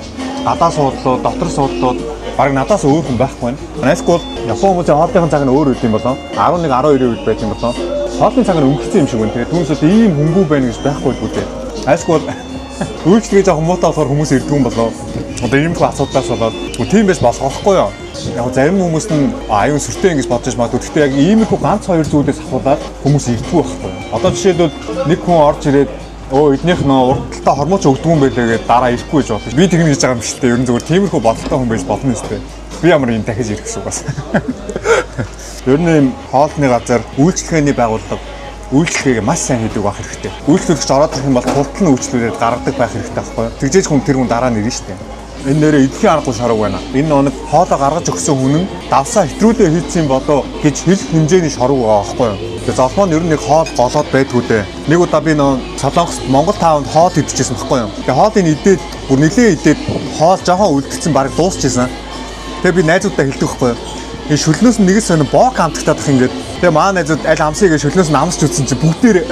Speaker 1: Гадаа суудлууд, дотор суудлууд баг надаас өөр хүн байхгүй байна. Найсгүй Япон хүмүүсийн хоолны цаг нь өөр үйл юм болоо. 11, 12 үед байж юм болоо. Хоолны цаг нь өнгөрсөн юм шиг байна. Тэгээ түүнээс ийм хөнгүү байна гэж байхгүй л бүдээ. Найсгүй үйлчлэгээ жоохон муутай болохоор хүмүүс ирдэг юм болоо. Одоо ийм их асуудлаас болоод тийм байж болох байхгүй юу? Яг зарим хүмүүс нь аюун сүртэй ингэж бодож магадгүй. Гэхдээ яг иймэрхүү ганц хоёр зүйлээс ахуулаад хүмүүс ирдгүү байхгүй юу? Одоо жишээлбэл нэг хүн орж ирээд эднийх нь урдталтаа хормооч өгдөг юм байлээ гэдээ дараа ирэхгүй гэж бодлоо. Би тэгнэ гэж байгаа юм шүү дээ. Ер нь зүгээр тиймэрхүү бодолтой хүн байж болно шүү дээ. Би ямар юм дахиж ирэх гэсэн үг бас. Ер нь ийм хоолны газар үйлчлэгээний байгууллага үйлчлэгээ маш сайн хийдэг байх хэрэгтэй. Үйлчлүүлэгч ороод ирэх юм бол тултал нь үйлчлүүлээд гаргадаг байх хэрэгтэй байхгүй юу? Тэгжээж хүн тэр хүн дараа нь ирнэ шүү дээ. Энэ нэрээ идэхийн аргагүй шаруу байна. Энэ оног хоолоо гаргаж өгсөн хүн нь давсаа хэтрүүлээ хийцэн болоо гэж хэлэх хэмжээний шаруу байгаа байхгүй юу? Тэгээ золбоо нь ер нь нэг хоол голоод байдгүй дээ. Нэг удаа би нөө Солонгост Монгол таавнд хоол идчихсэн байхгүй юу? Тэгээ хоолыг идээд бүр нэлээ идээд хоол жоохон үлдчихсэн барыг дуусчихсан. Тэгээ би найзуудаа хэлдэг байхгүй юу? Энэ шүлнөөс нь нэг л сонир боог амтагтаад их ингээд. Тэгээ маа найзууд аль амсыг шүлнөөс нь амсч үзсэн чи бүгдээр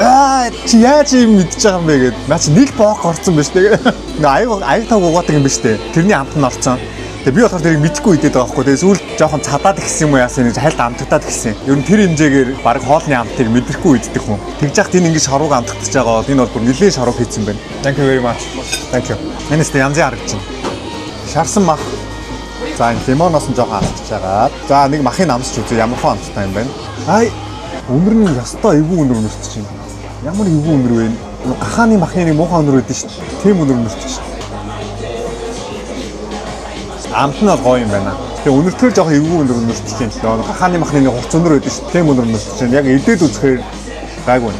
Speaker 1: чи яаж юм мэдчихэж байгаа юм бэ гэд. Наа чи нэг боог орцсон байж тээ. Аяг тав угаадаг юм биш тээ. Тэрний амт нь орцсон. Тэгээ би болохоор тэрийг мэдхгүй идээд байгаа байхгүй. Тэгээ сүүл жоохон цадаад гисэн юм уу яасан гэж хальт амтагтаад гисэн. Ер нь тэр хэмжээгээр баг хоолны амтыг мэдрэхгүй иддэг хүн. Тэгж яхад энэ ингэж шарууг амтагдаж байгаа бол энэ бол бүр нэлээд шарууг хийсэн байна. Thank you very much. Thank you. Энэс тэ янзын харагдаж байна. Шарсан мах. За энэ лимоноос нь жоохон амтж байгаа. За нэг махыг амсч үзье. Ямар хөө амттай юм байна. Ай өнөр нь ястай эвгүй өнөр мөрч чинь. Ямар эвгүй өнөр вэ? Гахааны махны нэг муухай өнөр байдаг шүү дээ. Тийм өнөр мөрч чинь. Амт нь гоё юм байна. Тэгээ өнөртөө жоохон эвгүй өнөр мөрч чинь. Гахааны махны нэг хуц өнөр байдаг шүү дээ. Тийм өнөр мөрч чинь. Яг идээд үзэхээр гайгүй.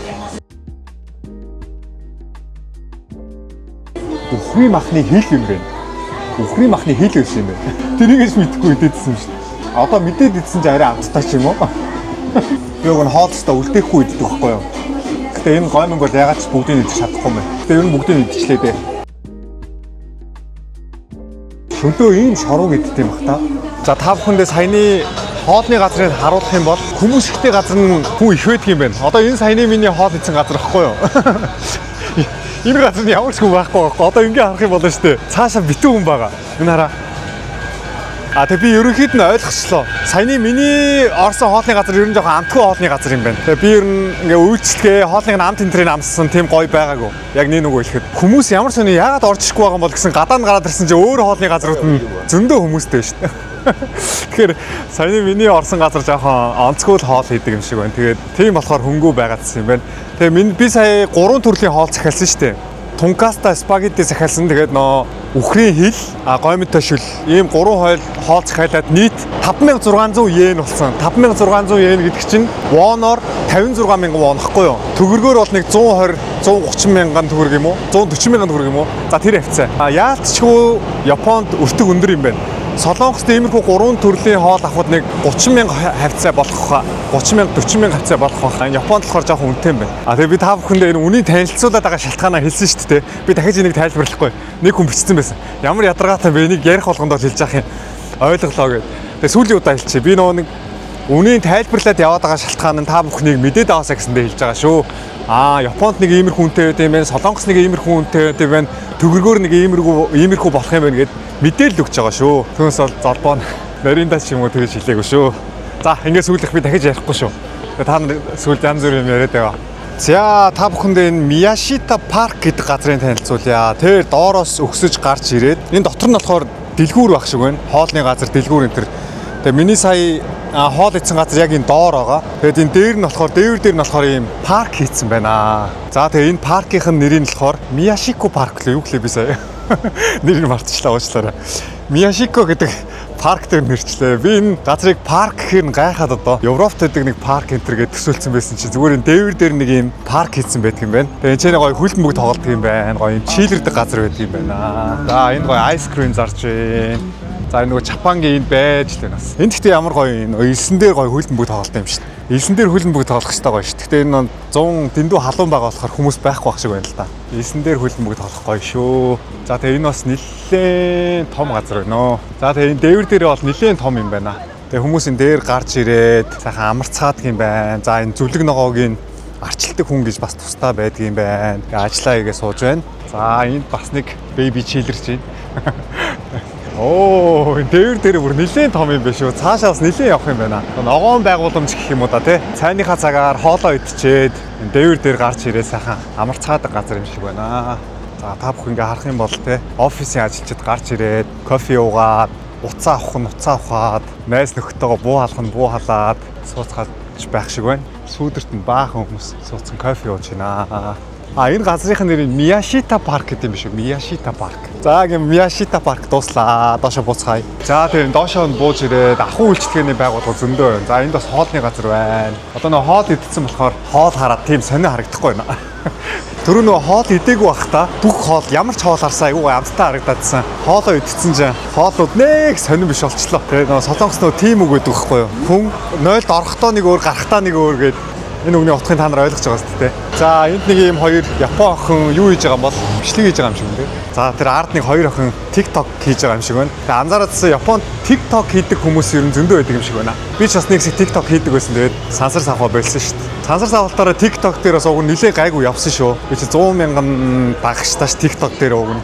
Speaker 1: Үхрийн махны хил юм бэ. Үхрийн махны хил байсан юм байна. Тэрийгээс мэдэхгүй идэдсэн шүү дээ. Одоо мэдээд идсэн ч арай амттай ч юм уу. Би уг нь хоолцтой үлдээхгүй иддэг байхгүй юу. Гэтэ энэ гоймон бол ягаад ч бүгдийг идэж чадахгүй юм бэ. Гэтэ ер нь бүгдийг идчихлээ дээ. Шөлөө ийм шорууг иддэг юм бах та. За та бүхэндээ саяны хоолны газрыг харуулах юм бол хүмүүс ихтэй газар нь хүн их байдаг юм байна. Одоо энэ саяны миний хоол идсэн газар байхгүй юу? Энэ газар нь ямар ч хүн байхгүй байхгүй. Одоо ингээ харах юм болно шүү дээ. Цаашаа битүү хүн байгаа. Энэ хараа. Тэгээ би ерөнхийд нь ойлгочлоо. Саяны миний орсон хоолны газар ер нь жоохон амтгүй хоолны газар юм байна. Тэгээ би ер нь ингээ үйлчлэгээ хоолныг амт энтрийг амссан тийм гоё байгаагүй. Яг нэг үг хэлэхэд хүмүүс ямар ч нэг яагаад орж ирэхгүй байгаа юм бол гэсэн гадаа нь гараад ирсэн чинь өөр хоолны газрууд нь зөндөө хүмүүстэй шүү дээ. Тэгэхээр саяны миний орсон газар жоохон онцгой хоол хийдэг юм шиг байна. Тэгээд тийм болохоор хөнгөө байгаадсан юм байна. Тэгээ би сая 3 төрлийн хоол захиалсан шүү дээ. Тункаста, спагетти захиалсан. Тэгээд үхрийн хил, гоймтой шүл ийм 3 хоол захиалаад нийт 5600 йен болсон. 5600 йен гэдэг чинь воноор 56000 вон гэхгүй юу? Төгрөгөөр бол нэг 120, 130 мянган төгрөг юм уу? 140 мянган төгрөг юм уу? За тэр хавцаа. Яалтчгүй Японд өртөг өндөр юм байна. Солонгост иймэрхүү 3 төрлийн хоол авахд нэг 30,000 хавцаа болох хаа. 30,000, 40,000 хавцаа болох хаа. Японд болохоор жоохон үнэтэй юм байна. Тэгээ би та бүхэндээ энэ үнийг танилцуулаад байгаа шалтгаанаа хэлсэн шүү дээ. Би дахиж энийг тайлбарлахгүй. Нэг хүн бичсэн байсан. Ямар ядаргаатай бэ? Энийг ярих болгонд бол хэлж яах юм. Ойлголоо гэд. Тэгээ сүүлийн удаа хэлчихье. Би нэг үнийг тайлбарлаад яваад байгаа шалтгаан нь та бүхнийг мэдээд аваасаа гэсэндээ хэлж байгаа шүү. Японд нэг иймэрхүү үнэтэй байд юм байна. Солонгос нэг иймэрхүү үнэтэй байд юм байна. Төгрөгөөр нэг иймэрхүү болох юм байна гэд мэдээлэл өгч байгаа шүү. Түүнээс бол золбоо нарийнда ч юм уу тэгж хэлээгүй шүү. За ингээд сүүлдэх би дахиж ярихгүй шүү. Та нар сүүлд янз бүр юм яриад байгаа. За та бүхэндээ энэ Мияшита парк гэдэг газрыг танилцуулъя. Тэр доороос өксөж гарч ирээд энэ дотор нь болохоор дэлгүүр баг шиг байна. Хоолны газар дэлгүүр энэ төр. Тэгээ миний сая хоол идсэн газар яг энэ доор байгаа. Тэгээд энэ дээр нь болохоор ийм парк хийцэн байна. За тэгээ энэ паркийн нэрийг нь болохоор Мияшико парк лөө юу гэлээ би сая. Нэрийг мартчихлаа уучлаарай. Мияшико гэдэг парк дээр нэрчлээ. Би энэ газрыг парк гэхээр гайхаад одоо Европт байдаг нэг парк энтер гэж төсөөлсөн байсан чи зүгээр энэ дээвэр дээр нэг юм парк хийсэн байдаг юм байна. Тэгээ энэ ч гоё хөлбөмбөг бүгд тоглодог юм байна. Гоё юм чийлэрдэг газар байдаг юм байна. За энэ гоё айс крим зарж байна. За энэ нөгөө Чапангийн энд байж л байна бас. Энд гэхдээ ямар гоё энэ элсэн дээр гоё хөлбөмбөг тоглодог юм шүү дээ. Элсэн дээр хөлбөмбөг тоглох хэрэгтэй гоё шүү. Гэхдээ энэ 100 дэндүү халуун байгаа болохоор хүмүүс байхгүй байх шиг байна л да. Элсэн дээр хөлбөмбөг тоглох гоё шүү. За тэгээ энэ бас нэлээд том газар байна. За тэгээ энэ дээвэр дээр бол нэлээд том юм байна. Тэгээ хүмүүс энэ дээр гарч ирээд сайхан амарцгаад юм байна. За энэ зүлэг ногоогийн арчилдаг хүн гэж бас тустай байдаг юм байна. Тэгээ ажиллаа хийгээ сууж байна. За энд бас нэг бэби чилэрч байна. Энэ дээвэр дээр бүр нэлээд том юм байна шүү. Цаашаа бас нэлээд явах юм байна. Ногоон байгууламж гэх юм уу да тий. Цайныхаа цагаар хоолоо идчихэд энэ дээвэр дээр гарч ирээд сайхан амарцгаадаг газар юм шиг байна. За та бүхэн ингээ харах юм бол тий офисын ажилчид гарч ирээд кофе уугаад, уцаа авахад, найз нөхдөйгөө буу халаад сууцгаад байх шиг байна. Сүүдэрт нь баахан хүмүүс суудсан кофе ууж байна. Энэ газрын нэр Мияшита парк гэдэг юм биш үү? Мияшита парк. За ингээм Мияшита парк дуслаа. Доошо буцгаая. За тэр доошоо нь бууж ирээд ахуй үйлчлэгээний байгууллага зөндөө байна. За энд бас хоолны газар байна. Одоо нөө хоол идсэн болохоор хоол хараад тийм сонио харагдахгүй байна. Түрүү нөө хоол идээгүй байхдаа бүх хоол ямар ч хоол харсаа айгүй амттай харагдаадсан. Хоолоо идсэн чинь хоолууд нэг сонирн биш болчихлоо. Тэгээ нөө солонгос нөө тийм үг гэдэг байхгүй юу? Хүн 0-д орохдоо нэг өөр гарахтаа нэг өөр гээд энэ үгний утгыг та нар ойлгож байгаа шүү дээ. За энд нэг юм хоёр Япон охин юу хийж байгаа юм бол бичлэг хийж байгаа юм шиг байна. За тэр ард нэг хоёр охин TikTok хийж байгаа юм шиг байна. Тэгээ анзаараадсан Японд TikTok хийдэг хүмүүс ер нь зөндөө байдаг юм шиг байна. Би ч бас нэг TikTok хийдэг байсан. Тэгээд сансар савхаа болсон шүү дээ. Сансар савхалтаараа TikTok дээр бас уг нь нэлээд гайгүй явсан шүү. Би чи 100 мянган дагагчтайч TikTok дээр уг нь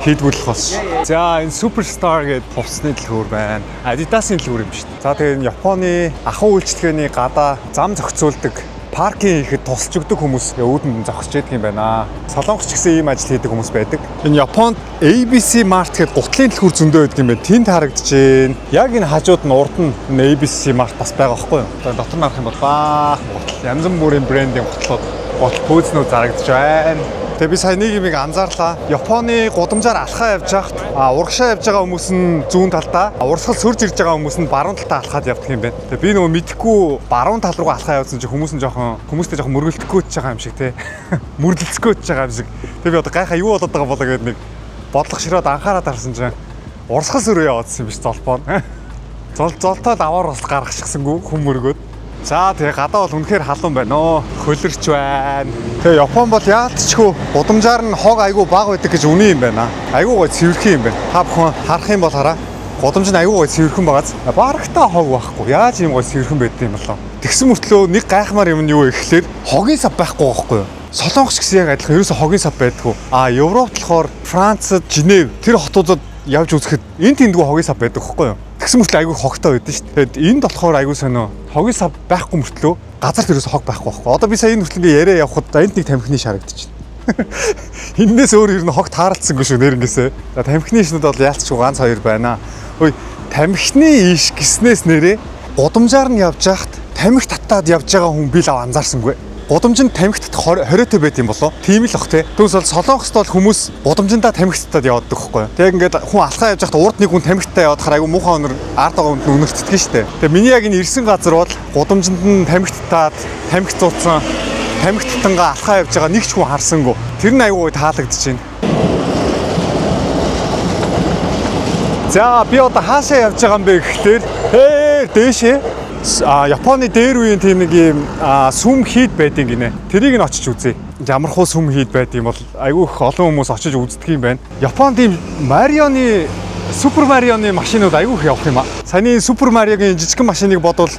Speaker 1: хийдгүүлэх болсон. За энэ Superstar гэдэг хувцсны дэлгүүр байна. Adidas-ын дэлгүүр юм шүү дээ. За тэгээ энэ Японы ахуй үйлчлэгээний гадаа зам зохицуулдаг паркинг хийхэд тусалж өгдөг хүмүүс өөдөнд зогсож байдаг юм байна. Солонгос ч гэсэн ийм ажил хийдэг хүмүүс байдаг. Энэ Японд ABC Mart гэдэг гутлын дэлгүүр зөндөө байдаг юм байна. Тэнд харагдаж байна. Яг энэ хажууд нь урд нь ABC Mart бас байгаа байхгүй юу? Одоо дотор нь харах юм бол баах гутал янз бүрийн брендийн гутлууд пүүзнүүд зарагдаж байна. Тэгээ би сая нэг юм анзаарлаа. Японы гудамжаар алхаа явж байхад урагшаа явж байгаа хүмүүс нь зүүн талдаа, урсгал сөрж ирж байгаа хүмүүс нь баруун талдаа алхаад явдаг юм байна. Тэгээ би нөгөө мэдэхгүй баруун тал руу алхаа явуулсан чинь хүмүүстэй жоохон мөргөлдөхгүй ч байгаа юм шиг те. Мөрлөлцөхгүй ч байгаа юм шиг. Тэгээ би одоо гайхаа юу болоод байгаа болоо гэдэг нэг бодлогошроод анхаарал тарсан чинь урсгал сүрээ яваадсан биш золбоо. Золтоод аваар бас гаргачихсангүй хүмүүргөөд. За тэгээ гадаа бол үнэхээр халуун байна оо. Хөлөрч байна. Тэгээ Япон бол яалтчгүй гудамжаар нь хог айгүй баг байдаг гэж үний юм байна. Айгүй гой цэвэрхэн юм байна. Та бүхэн харах юм бол хараа. Гудамж нь айгүй гой цэвэрхэн байгааз. Барагтаа хог байхгүй. Яаж юм гой цэвэрхэн байдаг юм болоо. Тэгсэн мөртлөө нэг гайхмаар юм нь юу вэ гэхлээр хогийн сав байхгүй байхгүй юу? Солонгос гэсэн яг адилхан ерөөсө хогийн сав байдгүй. Европт болохоор Францад, Женев тэр хотуудад явж үзэхэд энэ тэндгүй хогийн сав байдаг байхгүй юу? Тэгсэн мөртлөө айгүй хогтой байдсан шүү дээ. Тэгэд энд болохоор айгүй сонио хогийн сав байхгүй мөртлөө газарт ерөөсө хог байхгүй байхгүй. Одоо би сая энэ хүртэл ингээ яриа явахад за энд нэг тамхины шарагдчих. Эндээс өөр ер нь хог тааралцсангүй шүү нэрнгээсээ. За тамхины ишнүүд бол яалтчгүй ганц хоёр байна. Хөөе тамхины иш гиснээс нэрээ гудамжаар нь явж хахад тамхи татаад явж байгаа хүн би л анзаарсангүй. Гудамж нь тамхи татах хориотой байт юм болов. Тийм л ах те. Түүнээс бол Солонгост бол хүмүүс гудамжиндаа тамхи татаад явдаг байхгүй юу. Тэг ингээд хүн алхаа явж байхад урд нэг хүн тамхитай яваад хараа айгу муухай өнөр ард байгаа хүнд өнөртдөг шүү дээ. Тэг миний яг энэ ирсэн газар бол гудамжинд нь тамхи татаад тамхи зууцсан тамхи татангаа алхаа явж байгаа нэг ч хүн харсангүй. Тэр нь айгу таалагдчихэв. За би одоо хаашаа явж байгаа юм бэ гэхлээр дээшээ Японы дээр үеийн тийм нэг юм сүм хийд байдаг гинэ. Тэрийг нь очиж үзье. Ямар хуу сүм хийд байд юм бол айгүй их олон хүмүүс очиж үздэг юм байна. Японд тийм Марионы Супер Марионы машинууд айгүй их явах юм аа. Саяны Супер Мариогийн жижигхэн машиныг бодвол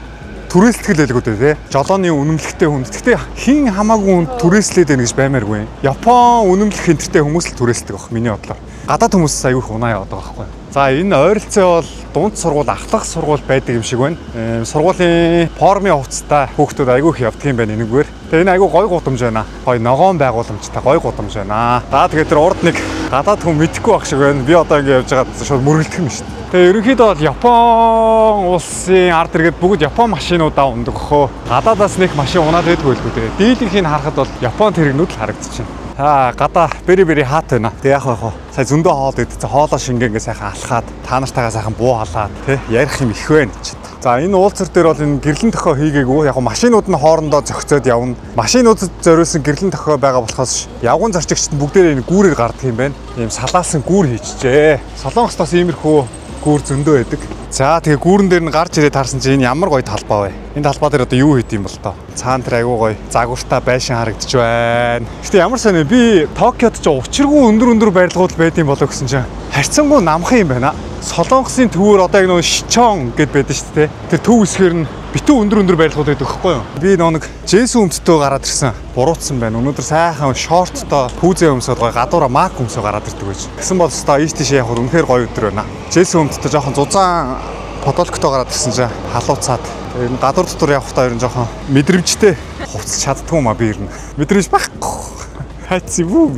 Speaker 1: түрээслэтгэл байлгүй дээ. Жолооны үнэмлэхтэй хүнд. Гэхдээ хин хамаагүй хүнд түрээслээд байна гэж баймааргүй. Япон үнэмлэх хэнтертэй хүмүүс л түрээслдэг баг миний бодлоор. Гадаад хүмүүс айгүй их унаа яваад байгаа байхгүй. За энэ ойролцоо бол дунд сургууль, ахлах сургууль байдаг юм шиг байна. Сургуулийн формын хувцастай хүүхдүүд айгүй их явдаг юм байна энэгээр. Тэгээ энэ айгүй гой гудамж байна. Гой ногоон байгууламжтай гой гудамж байна. За тэгээ тэр урд нэг гадаад хүн мэдэхгүй байх шиг байна. Би одоо ингэ явж байгаа шууд мөргөлдөх юм шүү дээ. Тэгээ ерөнхийдөө бол Япон улсын ард иргэд бүгд Япон машинуудаа ундаг өхөө. Гадаадаас нэг машин унаад байдгүй л дээ. Дийлэнхийг харахад бол Япон тэрэгнүүд л харагдчихэв. Гадаа бери хаат байна. Тэг яг байх. Сая зөндөө хоол идсэн. Хоолоо шингээгээ сайхан алхаад, та нартайгаа сайхан буу халаад, тий ярих юм их байна ч. За энэ уулзар дээр бол энэ гэрлэн тохио хийгээгүй. Яг машинууд нь хоорондоо зохицоод явна. Машинуудад зориулсан гэрлэн тохио байгаа болохоос явган зорчигчд нь бүгдээрээ энэ гүүрээр гардаг юм байна. Ийм салаасан гүүр хийчихжээ. Солонгост бас иймэрхүү гүүр зөндөө байдаг. За тэгээ гүүрэн дээр нь гарч ирээд харсан чинь энэ ямар гоё талбай вэ? Энэ талбай дээр одоо юу хийд юм бол тоо? Цаана тэр айгуу гоё загвартай байшин харагдаж байна. Гэтэ ямар сонио би Токиод ч учиргүй өндөр барилгууд байдсан болоо гэсэн чинь харьцангуй намхан юм байна. Солонгосын төвөр одоо яг нэг Шичон гэд байдаг шүү дээ. Тэр төв хэсгээр нь битүү өндөр барилгууд байдаг байхгүй юу? Би нэг Джейсэн өмдтөө гараад ирсэн. Буруутсан байна. Өнөөдөр сайхан шорттой пүүзээ өмсөд гоё гадуура мак өмсөө гараад ирдэг байж. Тэгсэн бол өстой ийш тийш явах үнэхээр гоё өдөр байна. Джейсэн өмдтөө жоохон зузаан подолктой гараад ирсэн чинь халууцаад энэ гадуур дотор явахдаа ер нь жоохон мэдрэмжтэй хувцас чаддгүй юм а би ер нь. Мэдрэмж байхгүй. Хайцсан бүү.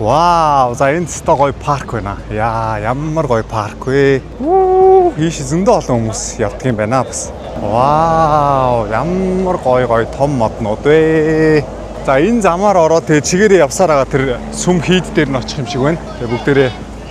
Speaker 1: Вау, за энэ өстой гоё парк байна. Яа, ямар гоё парк вэ? Ийш зөндөө олон хүмүүс явдаг юм байна бас. Вау, ямар гоё том моднууд вэ. За энэ замаар ороод тэгээ чигээрээ явсаар байгаа тэр сүм хийд дээр нь очих юм шиг байна. Тэгээ бүгдээрээ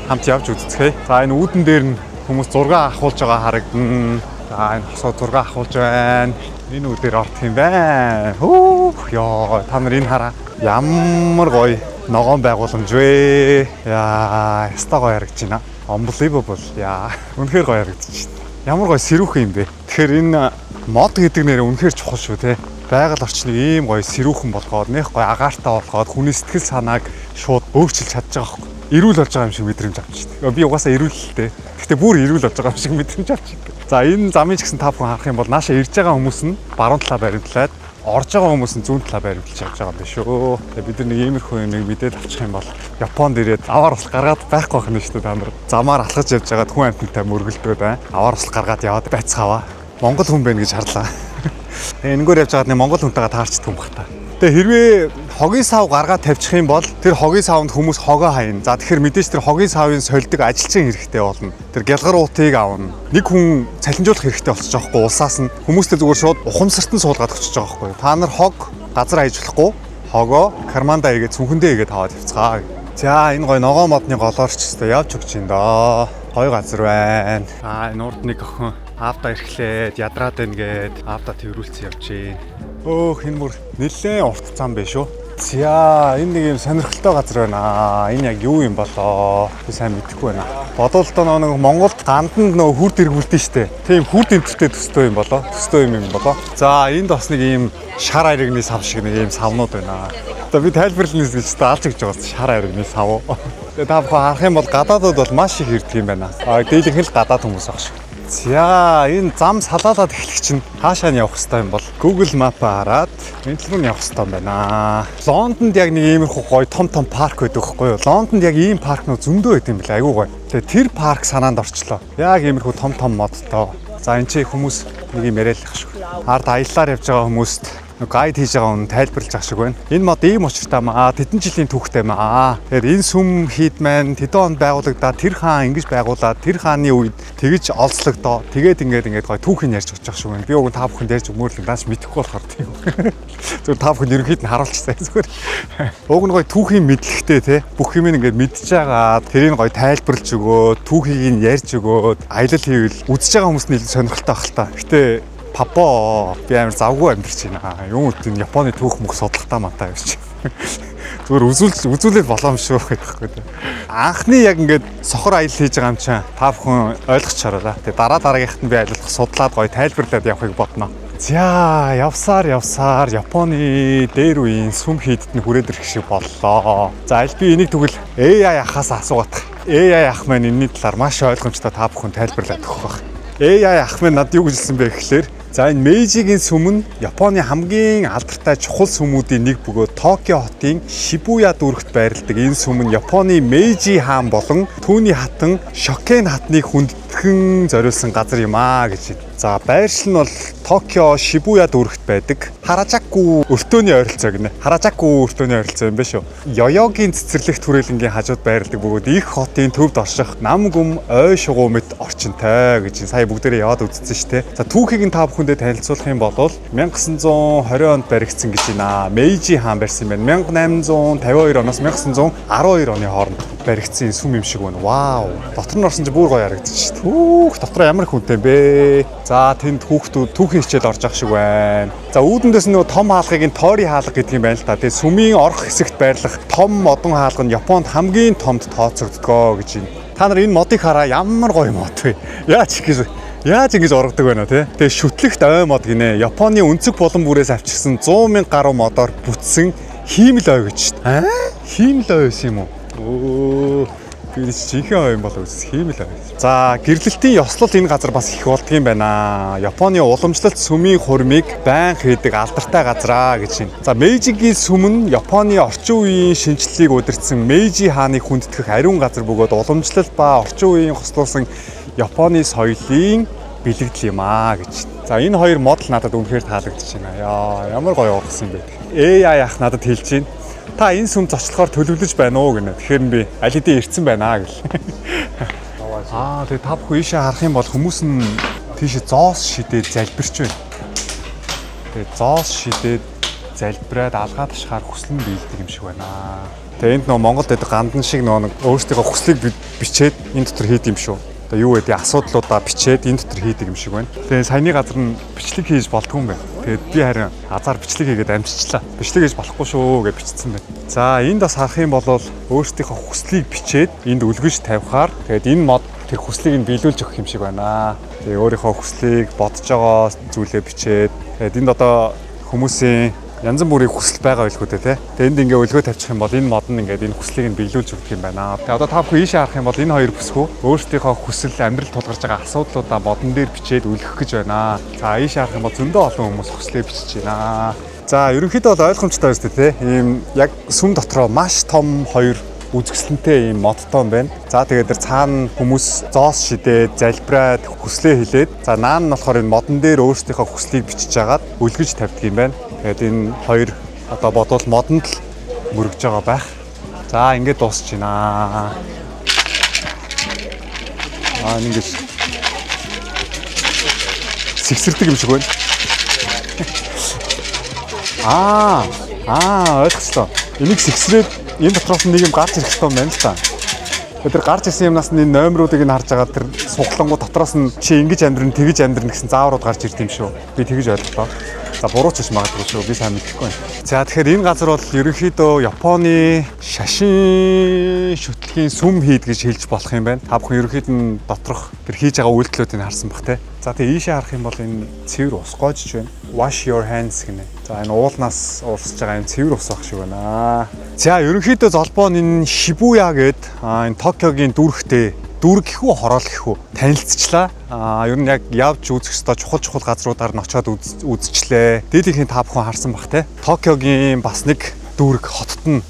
Speaker 1: хамт явж үзцгээе. За энэ үүдэн дээр нь хүмүүс зураг авахулж байгаа харагдана. За энэ хосоо зураг авахулж байна. Энэ үүдээр орох юм байна. Ёо, та нар энэ хараа. Ямар гоё ногоон байгууламж вэ. Яа, яста гоё харагдаж байна. Unbelievable. Яа, үнэхээр гоё харагдаж байна. Ямар гоё сэрүүхэн юм бэ. Тэгэхээр энэ мод гэдэг нэр үнэхээр чухал шүү те. Байгаль орчныг ийм гоё сэрүүхэн болгоод, нэх гоё агаартай болгоод хүний сэтгэл санааг шууд өөрчилж чадж байгаа байхгүй. Ирүүл болж байгаа юм шиг мэдрэмж авч байна. Би угаасаа ирүүлэлтэй. Гэхдээ бүр ирүүл болж байгаа юм шиг мэдрэмж авч байна. За энэ замын ч гэсэн та бүхэн харах юм бол наашаа ирж байгаа хүмүүс нь баруун талаа баримтлаад, орж байгаа хүмүүс нь зүүн талаа баримтлж явж байгаа юм биш үү. Тэгээ бид нар нэг иймэрхүү нэг мэдээд авчих юм бол Японд ирээд аваар ус гаргаад байхгүй байх нь шүү дээ та нар. Замаар алхаж явж байгаад хүн амьтантай мөргөлдөөд аваар ус гаргаад яваад байцгааваа. Монгол хүн байна гэж харлаа. Энэгээр явж байгаад нэг монгол хүнтэйгээ таарчдаг юм бах та. Тэгээ хэрвээ хогийн сав гаргаад тавьчих юм бол тэр хогийн савнд хүмүүс хогоо хаяна. За тэгэхээр мэдээж тэр хогийн савын сольдог ажилчин хэрэгтэй болно. Тэр гялгар уутыг авна. Нэг хүн цалинжуулах хэрэгтэй болчих жоохгүй улсаас нь хүмүүстэй зүгээр шууд ухамсарт нь суулгаад өчөж байгаа байхгүй. Та нар хог газар ажиллахгүй хогоо карманда игээд цүнхэндээ игээд аваад явцгаа. За энэ гой ногоо модны голоорч өстой явж өгч юм доо. Гой газар байна. Энэ урд нэг охин аавда ирэхлээд ядраад байна гээд аавда тэрүүлсэн явж гин. Энэ бүр нэлээд урт зам биш үү? За энэ нэг юм сонирхолтой газар байна. Энэ яг юу юм болоо? Би сайн мэдэхгүй байна. Бодолдоо нэг Монголд ганданд нөө хүрд эргүүлдэг штэ. Тийм хүрд энтертэй төстэй юм болоо. Төстэй юм болоо. За энд бас нэг юм шар аригны сав шиг нэг юм савнууд байна. Одоо би тайлбарлана гэж таалж өгч байгаа шар аригны сав. Тэгээ та бүхэн харах юм бол гадаадууд бол маш их ирдэг юм байна. Дийлэнх л гадаад хүмүүс баг шүү. За энэ зам салаалаад эхлэх чинь хаашаа нь явах хэрэгтэй юм бол Google Map хараад энэ руу явах хэрэгтэй юм байна. Лондонд яг нэг иймэрхүү гоё том парк байдаг байхгүй юу? Лондонд яг ийм паркнууд зөндөө байдаг юм байна. Айгуу гоё. Тэгээ тэр парк санаанд орчлоо. Яг иймэрхүү том модтой. За энэ чи хүмүүс нэг юм яриалах шүү. Ард аяллаар явж байгаа хүмүүст гайд хийж байгаа хүн тайлбарлаж ах шиг байна. Энэ мод ийм учиртай маа, тэдэн жилийн түүхтэй маа. Тэгэхээр энэ сүм хийд маань тэдэн онд байгуулагдаад тэр хаан ингэж байгуулад тэр хааны үед тэгж олцлогдоо. Тэгээд ингээд гоё түүхийг ярьж өгч ах шиг байна. Би уг та бүхэнд ярьж өгмөрлөг дааш мэдэхгүй болохоор тийм. Зөв та бүхэнд ерөнхийд нь харуулчихсан зүгээр. Уг нь гоё түүхийн мэдлэгтэй те. Бүх юм ингээд мэдж байгаа. Тэрийг гоё тайлбарлаж өгөө, түүхийг нь ярьж өгөөд аялал хийвэл үзэж байгаа хүмүүст нь сонирхолтой ах л та. Гэтэ папа би амар завгүй амьдарч байна. Юм үтэн Японы түүх мөх судлахтаа мантаа гэж. Зүгээр үзүүлээд болоо юм шүү гэхгүй. Анхны яг ингээд сохор аялал хийж байгаа юм чинь та бүхэн ойлгож чараа. Тэгээ дараагийнхт нь би аялах судлаад гоё тайлбарлаад явахыг бодно. За явсаар Японы дээр үеийн сүм хийдэд нь хүрээд ирэх шиг боллоо. За аль би энийг тэгвэл AI ахаас асуугаад. AI ах маань энэний талаар маш ойлгомжтой та бүхэн тайлбарлаад өгөх байх. AI ах маань над юу гэж хэлсэн бэ гэхлээр за энэ Мэйжигийн сүм нь Японы хамгийн алдартай чухал сүмүүдийн нэг бөгөөд Токио хотын Шибуя дүүрэгт байрладаг энэ сүм нь Японы Мэйжи хаан болон түүний хатан Шокен хатныг хүндэтгэн зориулсан газар юм аа гэж. За байршил нь бол Токио Шибуя дүүрэгт байдаг. Харажаку өртөөний ойролцоо гинэ. Харажаку өртөөний ойролцоо юм байна шүү. Йойогийн цэцэрлэгт хүрээлэнгийн хажууд байрладаг бөгөөд их хотын төвд орших нам гүм ой шугуу мэт орчинтой гэж сая бүгдээрээ яваад үзсэн шүү дээ. За түүхийг нь та бүхэндээ танилцуулах юм бол 1920 онд баригдсан гэж байна. Мэйжи хаан барьсан юм байна. 1852 оноос 1912 оны хооронд баригдсан сүм юм шиг байна. Вау. Дотор нь орсон чинь бүр гоё харагдчих шүү дээ. Түүх дотроо ямар их хүнтэй юм бэ? За тэнд хүүхдүүд түүхийн хичээл орж ах шиг байна. За үүдэндээс нөгөө том хаалгыг нь Тори хаалга гэдэг юм байна л та. Тэгээ сүмийн орох хэсэгт байрлах том модон хаалга нь Японд хамгийн томд тооцогддгоо гэж байна. Та нар энэ модыг хараа ямар гоё мод вэ? Яаж ингэж орогдог байна те. Тэгээ шүтлэгт ой мод гинэ. Японы өнцөг булан бүрээс авчирсан 100,000 гаруй модоор бүтсэн хиймэл ой гэж шүү дээ. Хиймэл ой байсан юм уу? Би чихэн ой юм болов уу? Хиймэл ой. За гэрлэлтийн ёслол энэ газар бас их болдго юм байна. Японы уламжлалт сүмийн хурмыг байн хийдэг алдартай газраа гэж байна. За Мэйжигийн сүм нь Японы орчин үеийн шинжлэлийг удирдсан Мэйжи хааныг хүндэтгэх ариун газар бөгөөд уламжлалт ба орчин үеийн хослуулсан Японы соёлын бэлэгдэл юм аа гэж. За энэ хоёр модал надад үнэхээр таалагдчихж байна. Яа ямар гоё ургасан юм бэ. AI ах надад хэлж байна. Та энэ сүм зочлохоор төлөвлөж байна уу гэнэ. Тэгэхээр би аль хэдийн ирсэн байна гэл. Тэгээ та бүхэн ийшээ харах юм бол хүмүүс нь тийшээ зоос шидээд залбирч байна. Тэгээ зоос шидээд залбираад алгаа ташгаар хүслэн биелдэг юм шиг байна. Тэгээ энд нөгөө Монголд байдаг гандан шиг нөгөө өөрсдийнхөө хүслийг бичээд энэ дотор хийд юм шүү. Тэгээ юу гэдэг асуудлуудаа бичээд энэ дотор хийдэг юм шиг байна. Тэгээ саяны газар нь бичлэг хийж болдгүй юм байна. Тэгээд би харин азар бичлэг хийгээд амжичлаа. Бичлэг хийж болохгүй шүү гэж бичсэн байна. За энд бас харах юм бол өөрсдийнхөө хүслийг бичээд энд үлгэж тавихаар тэгээд энэ мод тэр хүслийг нь биелүүлж өгөх юм шиг байна. Тэгээ өөрийнхөө хүслийг бодож байгаа зүйлээ бичээд тэгээд энд одоо хүмүүсийн янз бүрийн хүсэл байгаа байлгүй дээ. Тэгээд энд ингээ өлгөө тавьчих юм бол энэ мод нь ингээд энэ хүслийг нь биелүүлж өгөх юм байна. Тэгээд одоо та бүхэн ийшээ харах юм бол энэ хоёр бүсгүй өөрсдийнхөө хүсэл амьдрал тулгарч байгаа асуудлуудаа модон дээр бичээд үлгэх гэж байна. За ийшээ харах юм бол зөндөө олон хүмүүс хүслээ бичиж байна. За ерөнхийдөө бол ойлгомжтой байна те. Ийм яг сүм дотроо маш том хоёр үзэсгэлэнтэй ийм модтой юм байна. За тэгээд тэр цаана хүмүүс зоос шидээд залбираад хүслээ хэлээд за наан нь болохоор энэ модон дээр өөрсдийнхөө хүслийг бичиж агаад үлгэж тавьдаг юм байна. Тэгээд энэ хоёр одоо бодвол модонд л мөргөж байгаа байх. За ингээд дуусч байна. Ингэж сэгсэрдэг юм шиг байна. Ойлгочлоо. Энийг сэгсрээд энэ дотроос нэг юм гарч ирэх юм байна л та. Тэр гарч ирсэн юмнаас нь номеруудыг нь харж байгаа тэр суглангуу дотроос нь чи ингэж амьдрын тэгэж амьдрын гэсэн зааврууд гарч ирд юм шүү. Би тэгэж ойлголоо. За бурууч гэж магадгүй шүү. Би сайн мэдэхгүй байна. За тэгэхээр энэ газар бол ерөнхийдөө Японы шашин шүтлгийн сүм хийд гэж хэлж болох юм байна. Та бүхэн ерөнхийд нь доторх тэр хийж байгаа үйлдэлүүдийг харсан бах те. За тэгээ ийшээ харах юм бол энэ цэвэр ус гоожж байна. Wash your hands гэнэ. За энэ уулнаас уурсж байгаа юм цэвэр ус байх шиг байна. За ерөнхийдөө золбоо энэ Шибуя гээд энэ Токиогийн дүүрэгтэй дүүрэг гэхүү хороол гэхүү танилцчлаа. Ер нь яг явж үзэх ёстой чухал газруудаар нь очиод үзчихлээ. Дээдийнх нь та бүхэн харсан бах те. Токиогийн бас нэг дүүрэг хотод нь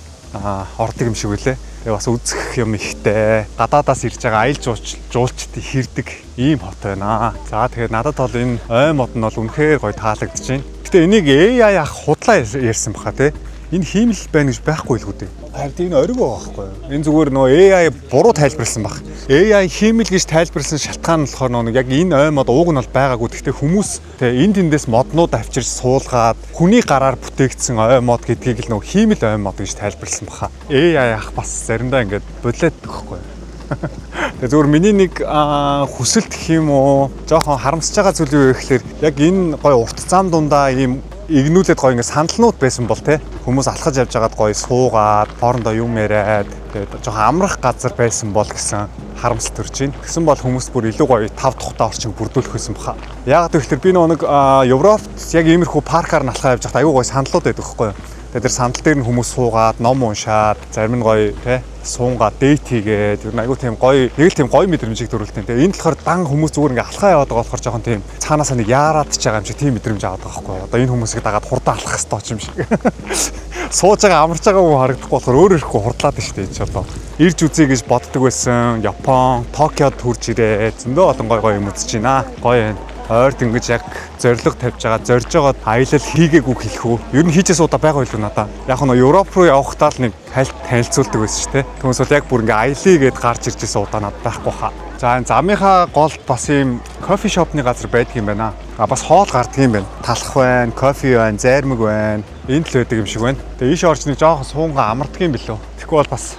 Speaker 1: ордог юм шиг үлээ. Тэгээ бас үзэх юм ихтэй. Гадаадаас ирж байгаа аял жуулчдыг хэрдэг ийм хот байна. За тэгэхээр надад бол энэ ой мод нь бол үнэхээр гоё таалагдж байна. Гэтэ энийг AI ах худлаа ярьсан баха те. Энэ хиймэл байна гэж байхгүй л үү. Харин энэ ориг байгаа байхгүй юу? Энэ зүгээр нөө AI буруу тайлбарласан баг. AI хиймэл гэж тайлбарласан шалтгаан нь болохоор нөө яг энэ ой мод ууг нь бол байгаагүй. Гэхдээ хүмүүс тэгээ энд тэндээс моднууд авчирч суулгаад хүний гараар бүтээгдсэн ой мод гэдгийг л нөө хиймэл ой мод гэж тайлбарласан баха. AI ах бас заримдаа ингээд бодлоод байхгүй юу? Тэгээ зүгээр миний нэг хүсэлт гэх юм уу жоохон харамсаж байгаа зүйл юу гэхээр яг энэ гой урт зам дундаа ийм игнүүлээд гоё ингээд сандалнууд байсан бол те хүмүүс алхаж явж байгаад гоё суугаад хоорондоо юм яриад тэгээд жоохон амрах газар байсан бол гэсэн харамсал төрж байна. Тэгсэн бол хүмүүс бүр илүү гоё тав тухтай орчин бүрдүүлэх байсан баха. Яг тэгэхээр би нэг Европт яг иймэрхүү паркаар алхаа явж байхад аюу гоё сандалууд байдаг байхгүй юу? Тэгээд тэр сандал дээр нь хүмүүс суугаад ном уншаад зарим нь гоё те суунгаад дейт хийгээд ер нь аюу тийм гоё нэг л тийм гоё мэдрэмжийг төрүүлдэг. Тэгээд энэ болохоор дан хүмүүс зүгээр ингээ алхаа яваад байгаа болохоор жоохон тийм цаанаасаа нэг яарад ч байгаа юм шиг тийм мэдрэмж аваад байгаа байхгүй. Одоо энэ хүмүүсийг дагаад хурдан алхах хэрэгтэй юм шиг. Сууж байгаа амарч байгаа хүн харагдахгүй болохоор өөр ирэхгүй хурдлаад байна шүү дээ энэ ч одоо. Ирж үзье гэж боддог байсан. Япон, Токиод хурж ирээ. Зөндөө олон гоё юм үзэж байна. Гоё байна. Ойрт ингэж яг зориг тавьж байгаа, зорж байгаа аялал хийгээгүй хэлэх үү. Ер нь хийжээс удаа байгаа байлгүй надаа. Яг нь Европ руу явахдаа л нэг хальт танилцуулдаг байсан шүү дээ. Түүнээс бол яг бүр ингээ аяллаа гээд гарч иржсэн удаа надад байхгүй хаа. За энэ замынхаа голд бас ийм кофе шопны газар байдаг юм байна. Бас хоол гардаг юм байна. Талах байна, кофе байна, зармиг байна. Энд л байдаг юм шиг байна. Тэгээ ийш орж нэг жоохон суунгаа амардаг юм билүү. Тэгэхгүй бол бас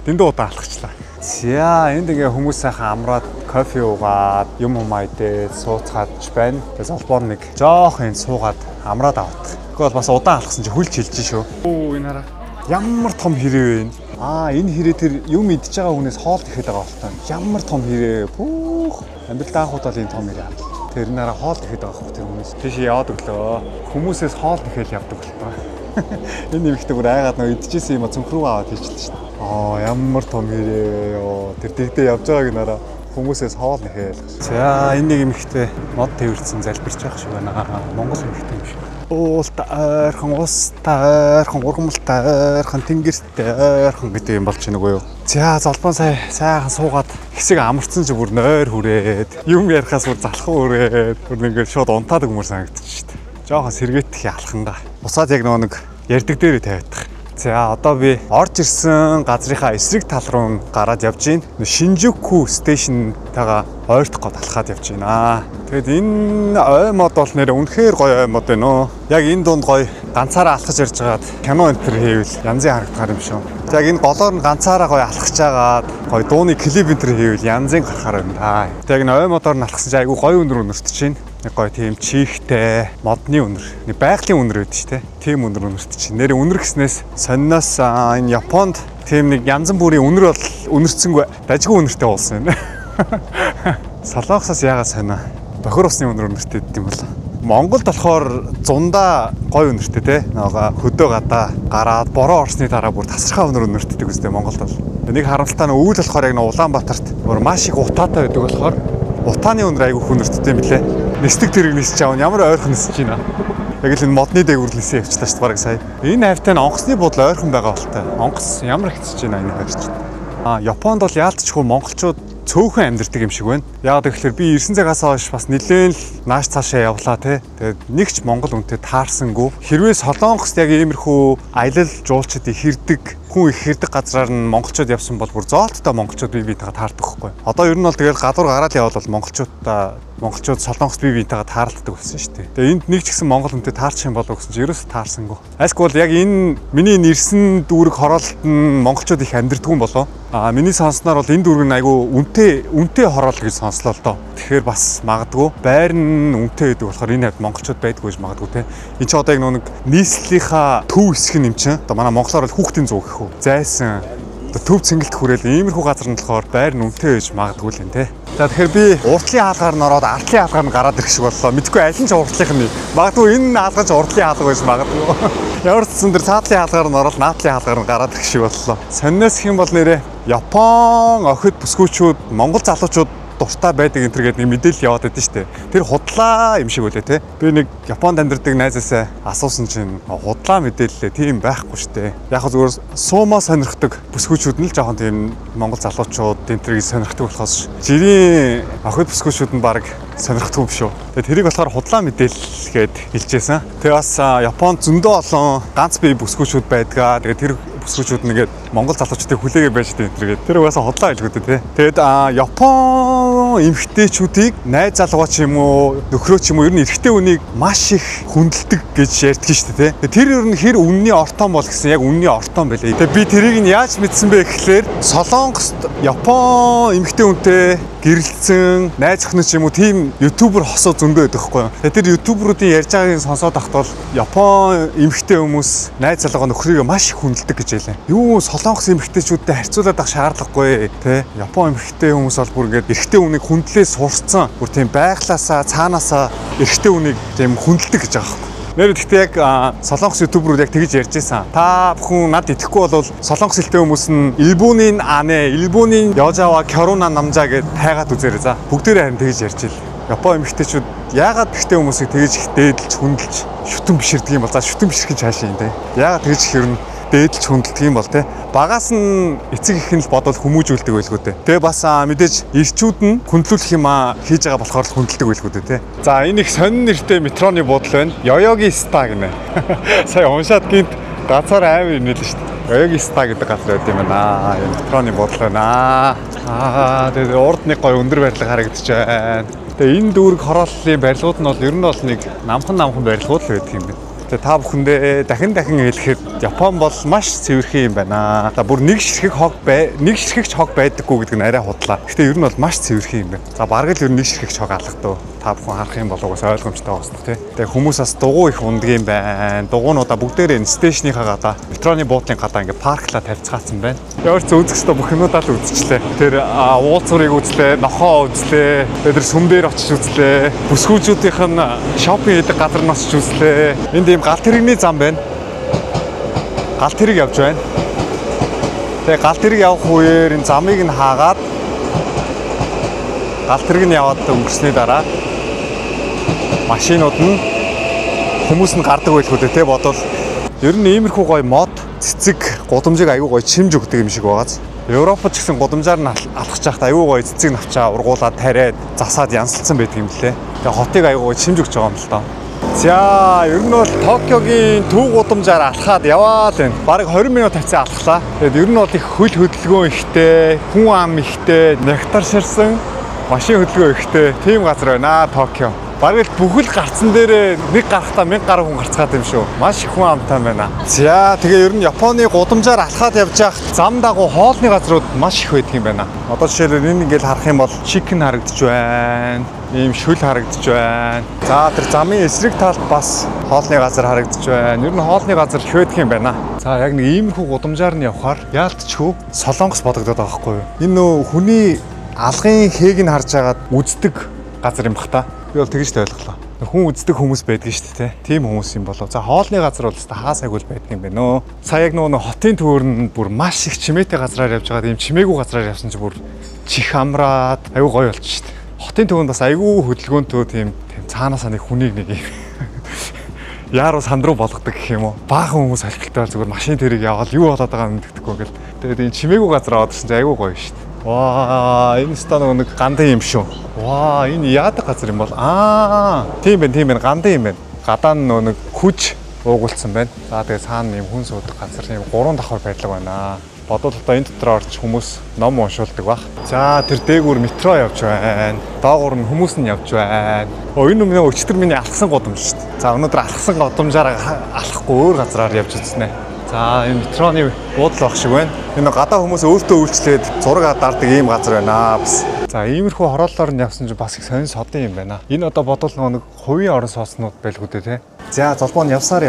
Speaker 1: дэндүү удаа алхачлаа. За энд ингээ хүмүүс сайхан амраад кофе уугаад юм идээд сууцгаач байна. Тэгээ золбоор нэг жоох энэ суугаад амраад аваад. Тэгэхгүй бол бас удаан алхсан чи хөлж хэлж шүү. Оо энэ хараа. Ямар том хэрэг вэ? Энэ хэрэг тэр юм идж байгаа хүнээс хоол ихэд байгаа болтой. Ямар том хэрэг. Пүүх. Амьдрал анхуд бол энэ том хэрэг. Тэр нэраа хоол ихэд байгаа хөх тэр хүмүүс. Тийш яваад өглөө. Хүмүүсээс хоол ихэд явдаг болтой. Энэ нэмэгтэй бүр айгаад нөө идчихсэн юм цөнхрүү аваад хийчихлээ шүү дээ. Ямар том хэрэг. Тэр дэгдээ явж байгааг нараа хүмүүсээс хоол нэхэл. За энэ нэг эмэгтэй мод тэрвэрсэн залбирч байгаа шиг байна. Монгол эмэгтэй юм шиг. Уулта ойрхон, устай ойрхон, ургамалтай ойрхон, тэнгэртэй ойрхон гэдэг юм болж байна уу юу? За золбон сайхан суугаад хэсэг амарцсан чи бүр нойр хүрээд юм ярихаас бүр залхуу хүрээд бүр ингээд шууд унтаадаг хүмүүс санагдчих шүү дээ. Жохон сэргээтгэх ялхангаа. Буцаад яг нэг ярддаг дээрээ тавиадах. За одоо би орж ирсэн газрынхаа эсрэг тал руу гараад явж байна. Шинжүүку стейшнтайгаа ойртох гээд алхаад явж байна. Тэгэд энэ ой мод бол нэр үнэхээр гоё ой мод байна. Яг энэ дунд гоё ганцаараа алхаж ярьж байгаад кино энтер хийвэл янзын харагдахаар юм шүү. Яг энэ голоор нь ганцаараа гоё алхаж байгаад гоё дууны клип энтер хийвэл янзын гарахаар байна. Яг энэ ой модоор нь алхсан чи айгүй гоё өнөр өнөртөж байна. Нэг гоё тийм чихтэй модны өнөр. Нэг байгалийн өнөр байдаг шүү дээ. Тийм өнөр өнөртөж чинь. Нэр өнөр гэснээс сонноос энэ Японд тийм нэг янз бүрийн өнөр бол өнөрцөнгөө дажгүй өнөртэй болсон юм. Солонгосоос яагаад сонио? Бохир усны өнөр өнөртэй гэдэг юм бол. Монголд болохоор зундаа гоё өнөртэй те. Нөгөө хөдөө гадаа гараад бороо орсны дараа бүр тасархаа өнөр өнөртдөг үстэй Монголд бол. Нэг харамсалтай нь өвөл болохоор яг Улаанбаатарт бүр маш их утаатай байдаг болохоор утааны өнөр айгүй өнөртдөг юм блэ. Нэстэг тэрэг нисэж аав ямар ойрхон нисэж байна. Яг л энэ модны дээгүүр нисээ явчлаа шүү дээ бараг сая. Энэ хавьтай нь онгоцны буудлын ойрхон байгаа болтой. Онгоц ямар хэцэж байна энэ хоёрч. Японд бол яалтчгүй монголчууд цөөхөн амьдардаг юм шиг байна. Яг тэгэхээр би 9 цагаас хойш бас нэлээд л нааш цаашаа явлаа те. Тэгээд нэг ч монгол үнтэй таарсангүй. Хэрвээ Солонгост яг иймэрхүү аялал жуулчдыг хэрдэг хүн их хэрдэг газраар нь монголчууд явсан бол бүр зоолттой монголчууд бие биентэйгээ таардаг байхгүй. Одоо ер нь бол тэгэл гадуур гараад явбал монголчууд солонгос бие биентэйгээ таарлдаг болсон шүү дээ. Тэгээ энд нэг ч гэсэн монгол хүнтэй таарчих юм болов гэсэн чинь ерөөсө таарсангүй. Айлсгүй бол яг энэ миний нэрсэн дүүрэг хороолт нь монголчууд их амьдрдаг юм болоо. Миний сонсноор бол энэ дүүрэг нь айгүй үнэтэй хороол гэж сонслоо л доо. Тэгэхээр бас магадгүй байр нь үнэтэй гэдэг болохоор энэ хавьд монголчууд байдгүй гэж магадгүй те. Энд чи одоо яг нэг нийслэлийнхаа төв хэсэг юм чинь. Одоо манай монголоор бол хүүхдийн зүүх гэх үү. Зайсан төв цэнгэлт хүрээл иймэрхүү газар нь болохоор байр нь үнэтэй байж магадгүй л энэ те. За тэгэхээр би уртлын хаалгаар нь ороод артлын хаалгаар нь гараад ирэх шиг боллоо. Мэдгүй аль нь ч уртлынх нь. Магадгүй энэ хаалгаар ч уртлын хаалга байж магадгүй. Ямар ч зэн дээр цаатлын хаалгаар нь ороод наатлын хаалгаар нь гараад ирэх шиг боллоо. Сонноос их юм бол нэрээ Япон охид бүсгүүчүүд Монгол залуучууд дуртай байдаг энэ төргээд нэг мэдээлэл яваад байдаг шүү дээ. Тэр худлаа юм шиг үлээ те. Би нэг Японд амьдардаг найзаасаа асуусан чинь худлаа мэдээлэлээ тийм байхгүй шүү дээ. Яг зүгээр суума сонирхдаг бүсгүүчүүд нь л жоохон тийм Монгол залуучууд энэ төргийг сонирхдаг болохоос жирийн охид бүсгүүчүүд нь баг сонирхдаг юм шүү. Тэгээ тэрийг болохоор худлаа мэдээлэл гээд хэлжсэн. Тэгээ бас Японд зөндөө олон ганц бие бүсгүүчүүд байдгаа. Тэгээ тэр бүсгүүчүүд нэгээд Монгол залуучуудыг хүлээгээ байж дээ тэргээд тэр угаасаа худлаа хэлгүүдээ тий. Тэгээд Япон эмэгтэйчүүдийг найз залгуу ч юм уу нөхрөө ч юм уу ер нь эрэгтэй хүнийг маш их хүндэлдэг гэж ярьдаг шүү дээ тий. Тэр ер нь хэр үнний ортон бол гэсэн яг үнний ортон байлээ. Тэгээд би тэрийг нь яаж мэдсэн бэ гэхлээр Солонгост Япон эмэгтэй хүнтэй гэрэлцсэн найз охин ч юм уу тийм ютубер хосоо зөндөө байдаг хгүй юу. Тэгээд тэр ютуберуудын ярьж байгааг сонсоод ахт бол Япон эмэгтэй хүмүүс найз залгуу нөхрийгөө маш их хүндэлдэг гэж байлаа. Юу Солонгос эмэгтэйчүүдтэй харьцуулаад авах шаардлагагүй тий. Япон эмэгтэй хүмүүс бол бүр ингээд эрэгтэй хүнийг хүндлээ сурцсан. Бүр тийм байглаасаа цаанаасаа эрэгтэй хүнийг тийм хүндэлдэг гэж байгаа юм. Нэр гэхдээ яг солонгос ютуберүүд яг тэгж ярьж байсан. Та бүхэн над итгэхгүй бол солонгос хэлтэй хүмүүс нь 일본인 안에 일본인 여자와 결혼한 남자 гэж тайгаад үзээрэй за. Бүгдээрээ харин тэгж ярьж ил. Япон эмэгтэйчүүд яагаад ихтэй хүмүүсийг тэгж их дээдэлж хүндэлж шүтэн биширдэг юм бол за шүтэн биширх гэж хаашаа юм те. Яагаад тэгж их хэрнэ дээдэлж хүндэлдэг юм бол те. Багаас нь эцэг их нь л бодвол хүмүүжүүлдэг байлгүй те. Тэгээ бас мэдээж ирчүүд нь хүндлүүлэх юм хийж байгаа болохоор л хүндэлдэг байлгүй те. За энэ их сонин нэртэй метроны буудлал байна. Йоёги ста гэнэ. Сая уншаад гинт газар аавар инээлээ шүү дээ. Йоёги ста гэдэг газар байт юм байна. Энэ метроны буудлал байна. Тэгээ урд нэг гой өндөр барилга харагдаж байна. Тэгээ энэ дүүрэг хорооллын барилгууд нь бол ер нь бол нэг намхан барилгууд л байдаг юм байна. Та бүхэндээ дахин хэлэхэд Япон бол маш цэвэрхэн юм байна. За бүр нэг ширхэгч хог байдаггүй гэдэг нь арай худлаа. Гэхдээ ер нь бол маш цэвэрхэн юм байна. За бараг л ер нь нэг ширхэгч хог алхдаг. Та бүхэн харах юм бол угсаа ойлгомжтой байна тий. Тэгээ хүмүүс бас дугуй их ундаг юм байна. Дугуйнуудаа бүгдээрээ энэ стейшныхаа гадаа метроны буудлын гадаа ингээ парклаа тавьцгаасан байна. Ямар ч үзэхстой бүх юмудаа л үзчихлээ. Тэр уулз урыг үзлээ, нохоо үзлээ. Тэр сүм дээр очиж үзлээ. Бүсгүүчүүдийнх нь шопинг хийдэг газар нь очиж үзлээ. Энд ийм галт тэрэгний зам байна. Галт тэрэг явж байна. Тэгээ галт тэрэг явах үеэр энэ замыг нь хаагаад галт тэрэг нь яваад өнгөрсний дараа машинууд нь хүмүүс нь гардаг байлгүй дээ бодвол ер нь иймэрхүү гоё мод цэцэг гудамжийг аягүй гоё чимж өгдөг юм шиг байгааз. Европод ч гэсэн гудамжаар нь алхаж байхад аягүй гоё цэцэг навчаа ургуулад тариад засаад янзалцсан байдаг юм лээ. Тэгээ хотыг аягүй гоё чимж өгч байгаа юм л даа. За ер нь бол Токиогийн төв гудамжаар алхаад яваад байна. Бараг 20 минут тавьсан алхлаа. Тэгээд ер нь бол их хөл хөдөлгөөн ихтэй, хүн ам ихтэй, нектар ширсэн, машин хөдөлгөөн ихтэй тийм газар байна Токио. Бараг л бүхэл гарцсан дээр нэг гарахтаа 1000 гаруй хүн гарцгаад юм шүү. Маш их хүн амтай байна. За тэгээ ер нь Японы гудамжаар алхаад явж байхад зам дагуу хоолны газрууд маш их байдаг юм байна. Одоо жишээлбэл энэ ингээл харах юм бол чикен харагдаж байна. Ийм шүл харагдаж байна. За тэр замын эсрэг талд бас хоолны газар харагдаж байна. Ер нь хоолны газар их байдаг юм байна. За яг нэг иймэрхүү гудамжаар нь явхаар яалтчгүй Солонгос бодогдоод байгаа хгүй юу? Энэ нөө хүний алгын хээг нь харж агаад үздэг газар юм бах та. Би бол тэгж ойлголоо. Хүн үздэг хүмүүс байдаг шүү дээ. Тийм хүмүүс юм болоо. За хоолны газар бол хаа сайгүй байдаг юм байна нөө. Сая яг нөгөө хотын төөр нь бүр маш их чимээтэй газраар явж байгаа. Ийм чимээгүй газраар явсан чи бүр чих амраад аюу гоё болчих шүү дээ. Хотын төвөнд бас аюу хөдөлгөөнтэй тийм цаанаасаа нэг хүнийг нэг яаруу санд руу болгодог гэх юм уу. Баахан хүмүүс алхалтай зүгээр машин тэрийг яваад юу болоод байгааг мэддэхгүй гэл. Тэгээд энэ чимээгүй газар аваад ирсэн чи аюу гоё шүү дээ. Ваа, энэ стан нэг гандан юм шүү. Ваа, энэ яадаг газар юм бол? Тийм байна, гандан юм байна. Гадаа нэг хүч уугуулсан байна. За тэгээ цаана юм хүн суудаг газар юм 3 давхар байдлаг байна. Бодвол одоо энэ дотор орж хүмүүс ном уншуулдаг баг. За тэр дээгүүр метро явж байна. Доогуур нь хүмүүс нь явж байна. Энэ өмнө өчтөр миний алхсан годомж шүү дээ. За өнөөдөр алхсан годомжаар алхахгүй өөр газраар явж үзснэ. За энэ метроны буудлын баг шиг байна. Энэ гадаа хүмүүс өөртөө үйлчлээд зураг даардаг ийм газар байна. За иймэрхүү хорооллоор нь явсан чинь бас их сонин содын юм байна. Энэ одоо бодвол нэг хувийн орон сууцнууд байлгүй дээ те. За золбоо нь явсаар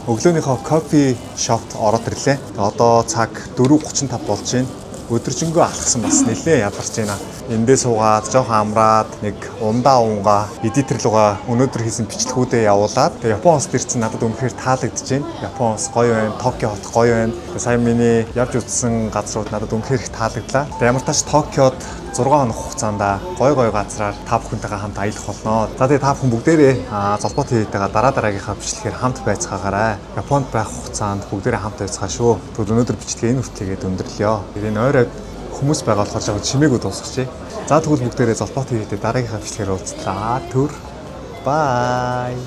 Speaker 1: өглөөнийхөө кофе шопт ороод ирлээ. Одоо цаг 4:35 болж байна. Өдөржингөө алхсан бас нэлээ ядарч байна. Эндээ суугаад жоохон амраад нэг унгаа эдитерлугаа өнөөдөр хийсэн бичлэгүүдээ явуулаад тэгээ Япон улсад ирсэн надад үнэхээр таалагдж байна. Япон улс гоё байна, Токио хот гоё байна. Сайн миний явж үзсэн газрууд надад үнэхээр их таалагдлаа. Тэгээ ямар тач Токиод 6 хоног хугацаанд гой газраар та бүхэнтэйгээ хамт аялах болно. За тэгээ та бүхэн бүгдээрээ золбоо ТV-тэйгээ дараагийнхаа бичлэгээр хамт байцгаагаарай. Японд байх хугацаанд бүгдээрээ хамт байцгаа шүү. Тэгвэл өнөөдөр бичлэгээ энэ хүртэлгээд өндөрлөё. Энэ ойроо хүмүүс байгаа болохоор жоо чимээгүй дуусгачих. За тэгвэл бүгдээрээ золбоо ТV-тэй дараагийнхаа бичлэгээр уулзлаа. Түр. Бай.